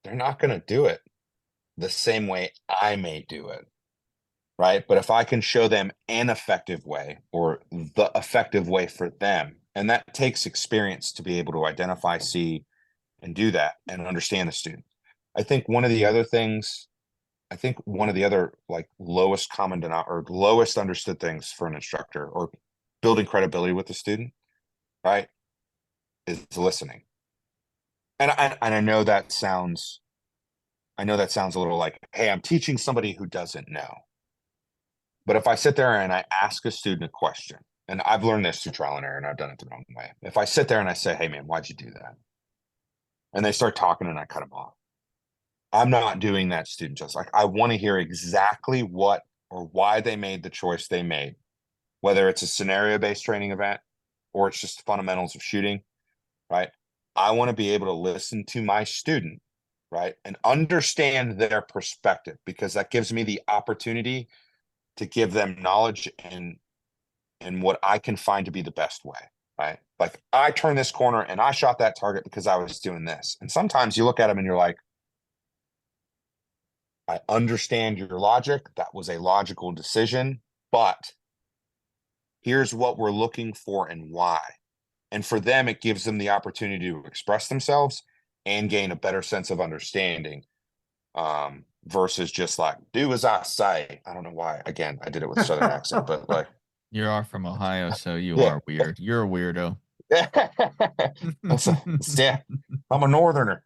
They're not going to do it the same way I may do it, right? But if I can show them an effective way or the effective way for them, and that takes experience to be able to identify, see, and do that and understand the student. I think one of the other like lowest common denominator or lowest understood things for an instructor or building credibility with the student, right, is listening. And I know that sounds a little like, hey, I'm teaching somebody who doesn't know. But if I sit there and I ask a student a question, and I've learned this through trial and error, and I've done it the wrong way. If I sit there and I say, hey, man, why'd you do that? And they start talking and I cut them off. I'm not doing that student just like, I want to hear exactly what or why they made the choice they made, whether it's a scenario-based training event or it's just fundamentals of shooting, right? I want to be able to listen to my student, right, and understand their perspective, because that gives me the opportunity to give them knowledge and what I can find to be the best way, right? Like, I turned this corner and I shot that target because I was doing this. And sometimes you look at them and you're like, I understand your logic. That was a logical decision, but here's what we're looking for and why. And for them, it gives them the opportunity to express themselves and gain a better sense of understanding, versus just like, do as I say. I don't know why. Again, I did it with a Southern accent, but like, You are from Ohio, so you yeah. are weird. You're a weirdo. Yeah, I'm a Northerner.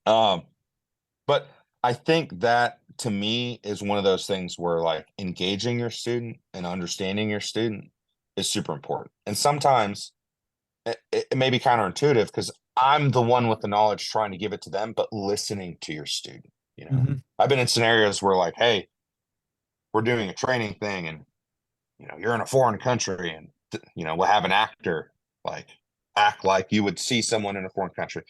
But I think that to me is one of those things where like engaging your student and understanding your student is super important. And sometimes it may be counterintuitive because I'm the one with the knowledge trying to give it to them, but listening to your student, Mhm. I've been in scenarios where like, hey, we're doing a training thing and you're in a foreign country and, we'll have an actor like act like you would see someone in a foreign country.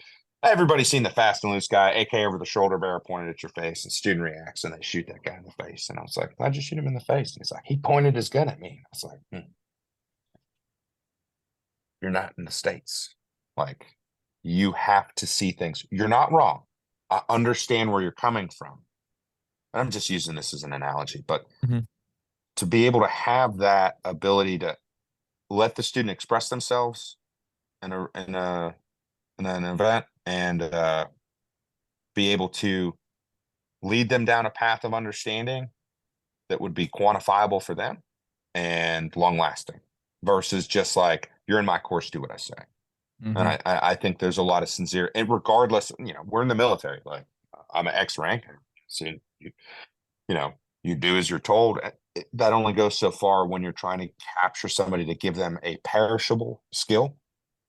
Everybody's seen the Fast and Loose guy, AK over the shoulder barrel pointed at your face, and student reacts and they shoot that guy in the face. And I was like, why'd you shoot him in the face? And he's like, he pointed his gun at me. And I was like, you're not in the States. Like, you have to see things. You're not wrong. I understand where you're coming from. And I'm just using this as an analogy, but to be able to have that ability to let the student express themselves in an event and be able to lead them down a path of understanding that would be quantifiable for them and long lasting versus just like, you're in my course, do what I say. And I think there's a lot of sincere, and regardless, we're in the military, like I'm an ex-rank, so you do as you're told. That only goes so far when you're trying to capture somebody to give them a perishable skill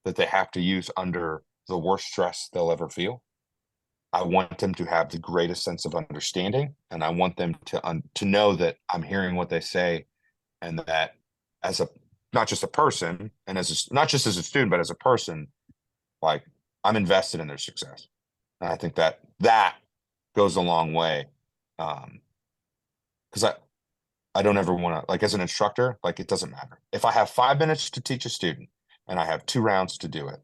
that they have to use under the worst stress they'll ever feel. I want them to have the greatest sense of understanding, and I want them to know that I'm hearing what they say, and that as a not just a person, and not just as a student, but as a person, like I'm invested in their success. And I think that goes a long way. Because I don't ever want to, like, as an instructor, like, it doesn't matter. If I have 5 minutes to teach a student and I have 2 rounds to do it,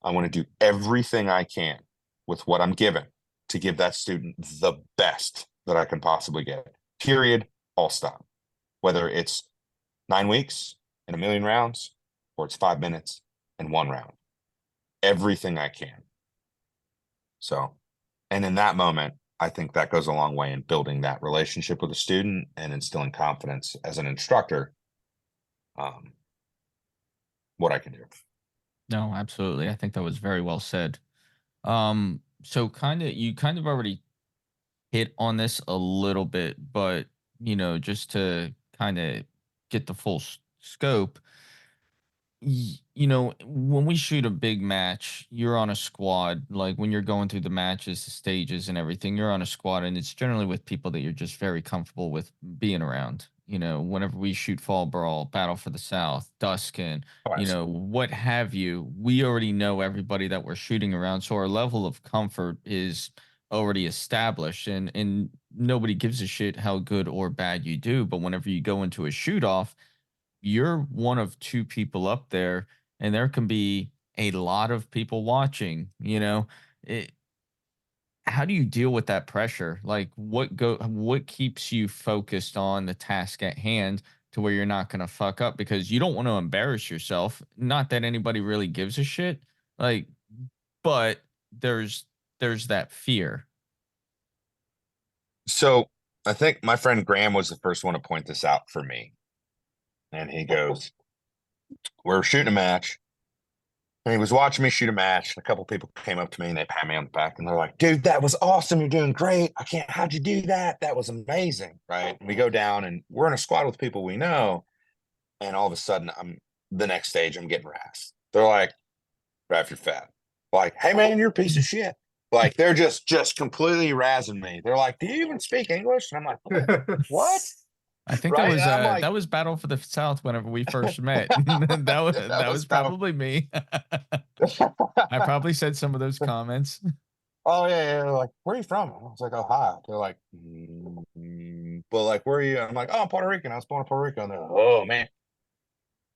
I want to do everything I can with what I'm given to give that student the best that I can possibly get. Period. All stop. Whether it's 9 weeks and 1,000,000 rounds, or it's 5 minutes and 1 round. Everything I can. So, and in that moment, I think that goes a long way in building that relationship with a student and instilling confidence as an instructor, what I can do. No, absolutely. I think that was very well said. So you kind of already hit on this a little bit, but just to kind of get the full scope, when we shoot a big match, you're on a squad. Like when you're going through the matches, the stages and everything, you're on a squad, and it's generally with people that you're just very comfortable with being around. Whenever we shoot Fall Brawl, Battle for the South, Duskin, what have you, we already know everybody that we're shooting around. So our level of comfort is already established, and nobody gives a shit how good or bad you do. But whenever you go into a shoot off, you're one of 2 people up there, and there can be a lot of people watching. How do you deal with that pressure? Like what keeps you focused on the task at hand to where you're not going to fuck up, because you don't want to embarrass yourself. Not that anybody really gives a shit, like, but there's that fear. So I think my friend Graham was the first one to point this out for me. And he goes, we're shooting a match. And he was watching me shoot a match. And a couple people came up to me and they pat me on the back and they're like, dude, that was awesome. You're doing great. How'd you do that? That was amazing. Right. And we go down and we're in a squad with people we know. And all of a sudden, the next stage, I'm getting harassed. They're like, Raph, you're fat. Like, hey man, you're a piece of shit. Like, they're just completely razzing me. They're like, do you even speak English? And I'm like, what? I think Right? that was Battle for the South whenever we first met. that was probably me. I probably said some of those comments. Oh yeah. They're like, where are you from? I was like, Ohio. They're like, but like, where are you? I'm like, oh, I'm Puerto Rican. I was born in Puerto Rico. And they're like, oh man.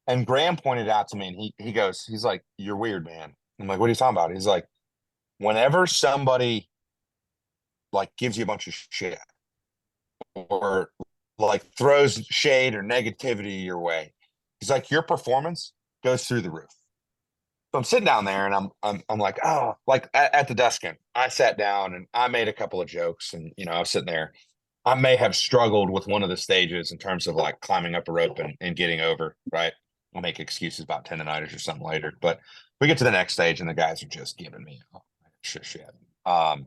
And Graham pointed out to me, and he's like, you're weird, man. I'm like, what are you talking about? He's like, whenever somebody like gives you a bunch of shit or like throws shade or negativity your way, he's like, your performance goes through the roof. So I'm sitting down there and I'm like, oh, like at the Duskin, I sat down and I made a couple of jokes, and I was sitting there. I may have struggled with one of the stages in terms of like climbing up a rope and getting over, right? I'll make excuses about tendonitis or something later, but we get to the next stage and the guys are just giving me shit. And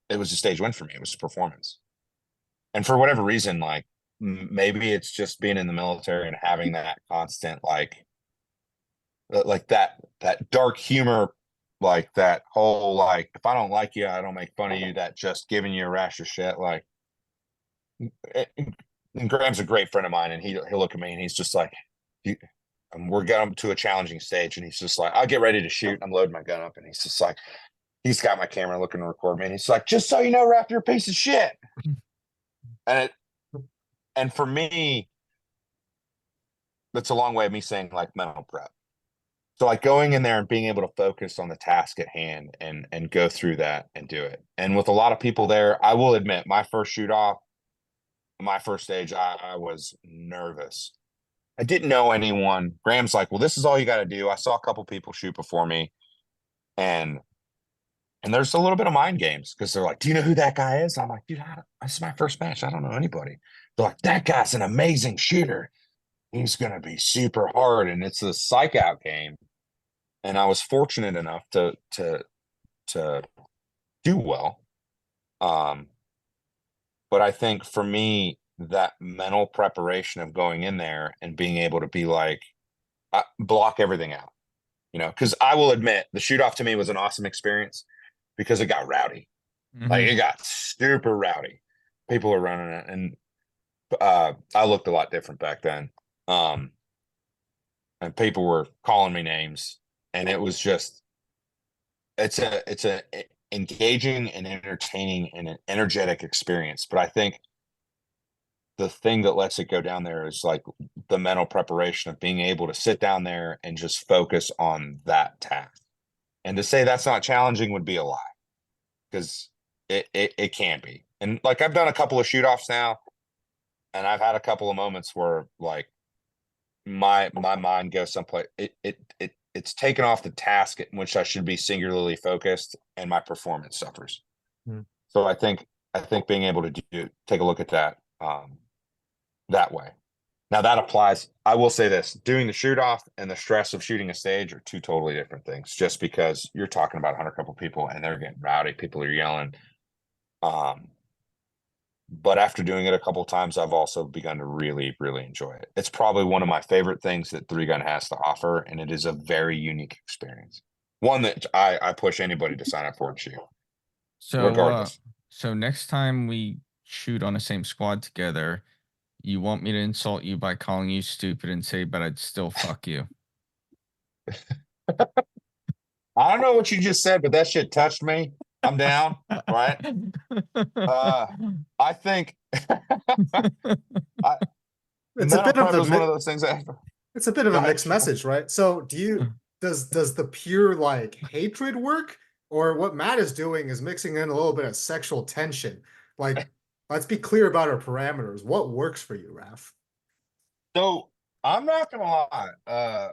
it was a stage win for me. It was a performance. And for whatever reason, like maybe it's just being in the military and having that constant, like that dark humor, like that whole, like, if I don't like you, I don't make fun of you, that just giving you a rash of shit. Like And Graham's a great friend of mine, and he'll look at me and he's just like, and we're getting to a challenging stage, and he's just like, I'll get ready to shoot. I'm loading my gun up, and he's just like, he's got my camera looking to record me, and he's like, just so you know, Raph, you're a piece of shit. And for me, that's a long way of me saying like mental prep. So like going in there and being able to focus on the task at hand and go through that and do it. And with a lot of people there, I will admit my first shoot off, my first stage, I was nervous. I didn't know anyone. Graham's like, well, this is all you got to do. I saw a couple people shoot before me. And there's a little bit of mind games because they're like, do you know who that guy is? I'm like, dude, this is my first match. I don't know anybody. They're like, that guy's an amazing shooter. He's going to be super hard. And it's a psych out game. And I was fortunate enough to do well. But I think for me, that mental preparation of going in there and being able to be like, block everything out, you know, because I will admit the shoot off to me was an awesome experience because it got rowdy. Like it got super rowdy. People are running it. And I looked a lot different back then. And people were calling me names, and it was just, it's a engaging and entertaining and an energetic experience. But I think the thing that lets it go down there is like the mental preparation of being able to sit down there and just focus on that task. And to say that's not challenging would be a lie, because it can be. And like I've done a couple of shoot offs now, and I've had a couple of moments where like my mind goes someplace. It's taken off the task in which I should be singularly focused, and my performance suffers. So I think being able to take a look at that that way. Now that applies. I will say this: doing the shoot off and the stress of shooting a stage are two totally different things. Just because you're talking about 100 couple people and they're getting rowdy, people are yelling. But after doing it a couple times, I've also begun to really, really enjoy it. It's probably one of my favorite things that 3-Gun has to offer, and it is a very unique experience. One that I push anybody to sign up for and shoot. So, regardless. So next time we shoot on the same squad together, you want me to insult you by calling you stupid and say, but I'd still fuck you. I don't know what you just said, but that shit touched me. I'm down, right? I think It's a bit of was one of those things that it's a bit of a mixed message, right? So does the pure like hatred work, or what Matt is doing is mixing in a little bit of sexual tension? Like, let's be clear about our parameters. What works for you, Raph? So I'm not gonna lie.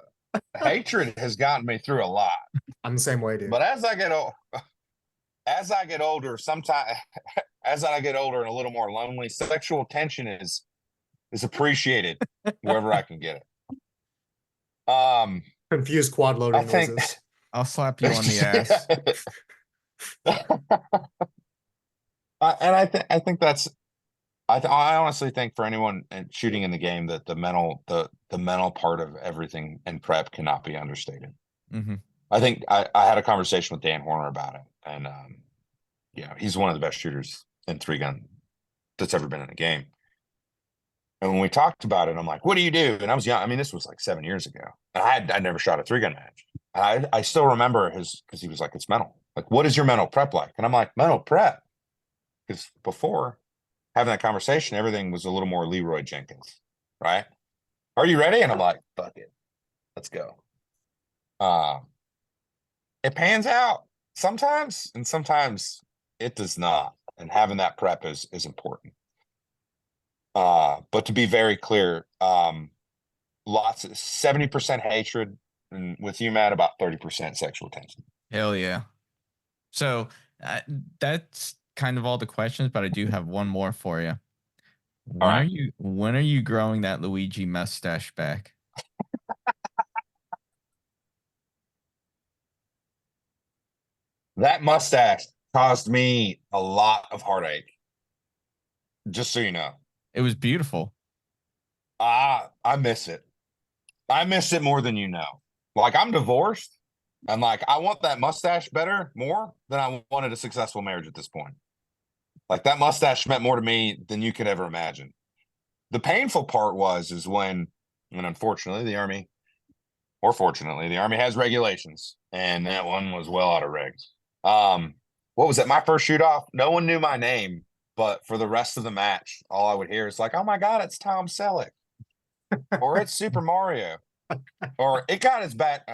Hatred has gotten me through a lot. I'm the same way, dude. But as I get older, sometimes as I get older and a little more lonely, sexual tension is appreciated wherever I can get it. Confused quad loading noises. I'll slap you on the ass. And I think that's, I honestly think for anyone shooting in the game that the mental part of everything in prep cannot be understated. I think I had a conversation with Dan Horner about it, and he's one of the best shooters in 3-Gun that's ever been in the game. And when we talked about it, I'm like, what do you do? And I was young. I mean, this was like 7 years ago. And I'd never shot a 3-Gun match. I still remember because he was like, it's mental. Like, what is your mental prep like? And I'm like, mental prep. Because before having that conversation, everything was a little more Leroy Jenkins, right? Are you ready? And I'm like, fuck it. Let's go. It pans out sometimes, and sometimes it does not. And having that prep is important. But to be very clear, lots of 70% hatred, and with you, Matt, about 30% sexual tension. Hell yeah. So that's kind of all the questions, but I do have one more for you. When are you growing that Luigi mustache back? That mustache caused me a lot of heartache. Just so you know. It was beautiful. I miss it. I miss it more than you know. Like, I'm divorced, and like I want that mustache more than I wanted a successful marriage at this point. Like, that mustache meant more to me than you could ever imagine. the painful part is when, and unfortunately the Army, or fortunately, the Army has regulations, and that one was well out of regs. What was it? My first shoot off, no one knew my name, but for the rest of the match, all I would hear is like, "Oh my God, it's Tom Selleck," or "It's Super Mario," or "It got as bad."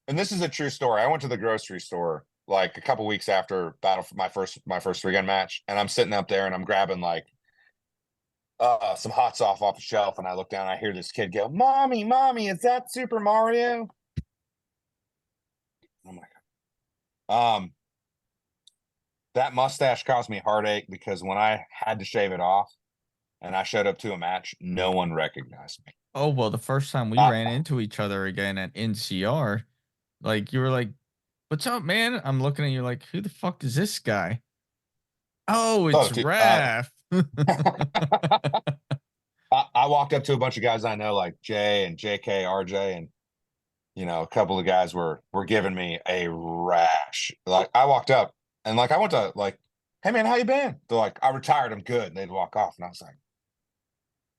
And this is a true story. I went to the grocery store like a couple weeks after my first 3-gun match, and I'm sitting up there and I'm grabbing like some hot sauce off the shelf, and I look down, and I hear this kid go, "Mommy, mommy, is that Super Mario?" Oh my God. That mustache caused me heartache because when I had to shave it off and I showed up to a match, no one recognized me. Oh, well, the first time we ran into each other again at NCR, like you were like, "What's up, man?" I'm looking at you like, "Who the fuck is this guy?" Oh, it's Dude, Raph. I walked up to a bunch of guys I know, like Jay and JK, RJ, and a couple of guys were giving me a rash. Like I walked up and like I went to like, "Hey man, how you been?" They're like, "I retired, I'm good." And they'd walk off, and I was like,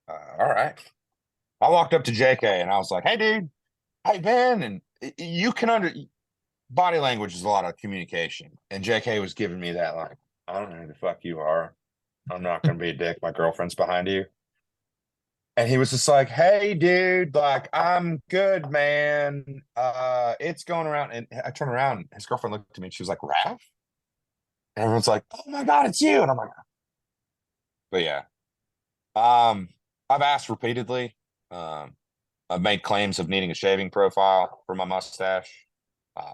"All right." I walked up to JK and I was like, "Hey dude, how you been?" And you can body language is a lot of communication, and JK was giving me that like, "I don't know who the fuck you are. I'm not gonna be a dick. My girlfriend's behind you." And he was just like, "Hey, dude, like, I'm good, man. It's going around." And I turned around, and his girlfriend looked at me, and she was like, "Raph?" And everyone's like, "Oh my God, it's you." And I'm like, but yeah. I've asked repeatedly. I've made claims of needing a shaving profile for my mustache.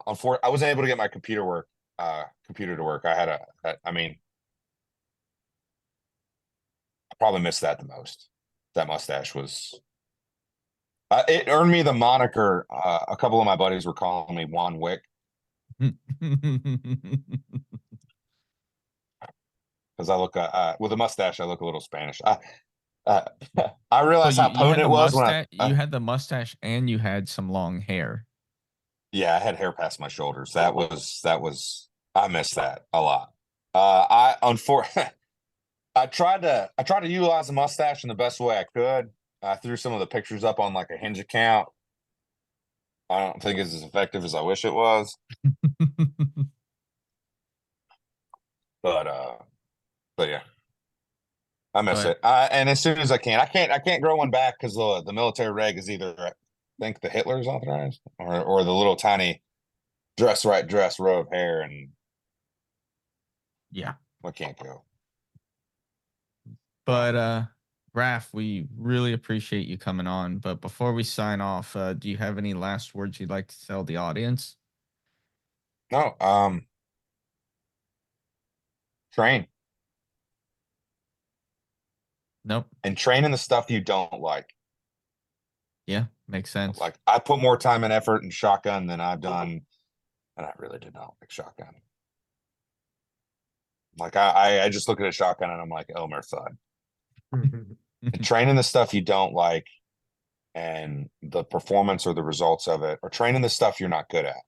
Unfortunately, I wasn't able to get my computer to work. I mean, I probably missed that the most. That mustache was it earned me the moniker. A couple of my buddies were calling me Juan Wick because I look with a mustache. I look a little Spanish. Uh, I So realized how you had potent the it was when mustache, you had the mustache, and you had some long hair. yeah, I had hair past my shoulders. That was I missed that a lot. I tried to utilize the mustache in the best way I could. I threw some of the pictures up on like a Hinge account. I don't think it's as effective as I wish it was, but yeah, I miss But it. And as soon as I can't grow one back because the military reg is either I think the Hitler's authorized or the little tiny dress row of hair, and yeah. I can't go. But Raph, we really appreciate you coming on. But before we sign off, do you have any last words you'd like to tell the audience? No, train Nope. and train in the stuff you don't like. Yeah, makes sense. Like I put more time and effort in shotgun than I've done, and I really did not like shotgun. Like I just look at a shotgun and I'm like, Elmer Fudd. And training the stuff you don't like and the performance or the results of it, or training the stuff you're not good at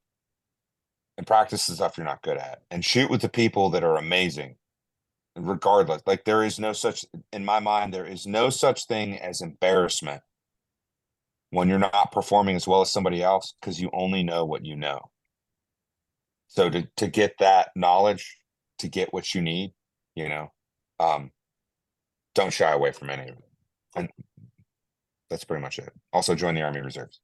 and practice the stuff you're not good at and shoot with the people that are amazing. Regardless, like there is no such, in my mind, there is no such thing as embarrassment when you're not performing as well as somebody else because you only know what you know. So to get that knowledge, to get what you need, don't shy away from any of it. And that's pretty much it. Also join the Army Reserves.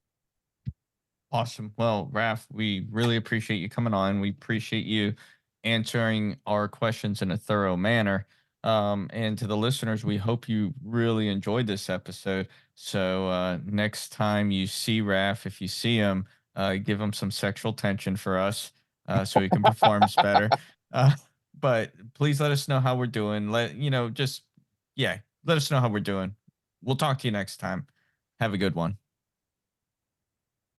Awesome. Well, Raph, we really appreciate you coming on. We appreciate you answering our questions in a thorough manner. And to the listeners, we hope you really enjoyed this episode. So next time you see Raph, if you see him, give him some sexual tension for us so he can perform better. But please let us know how we're doing. Let us know how we're doing. We'll talk to you next time. Have a good one.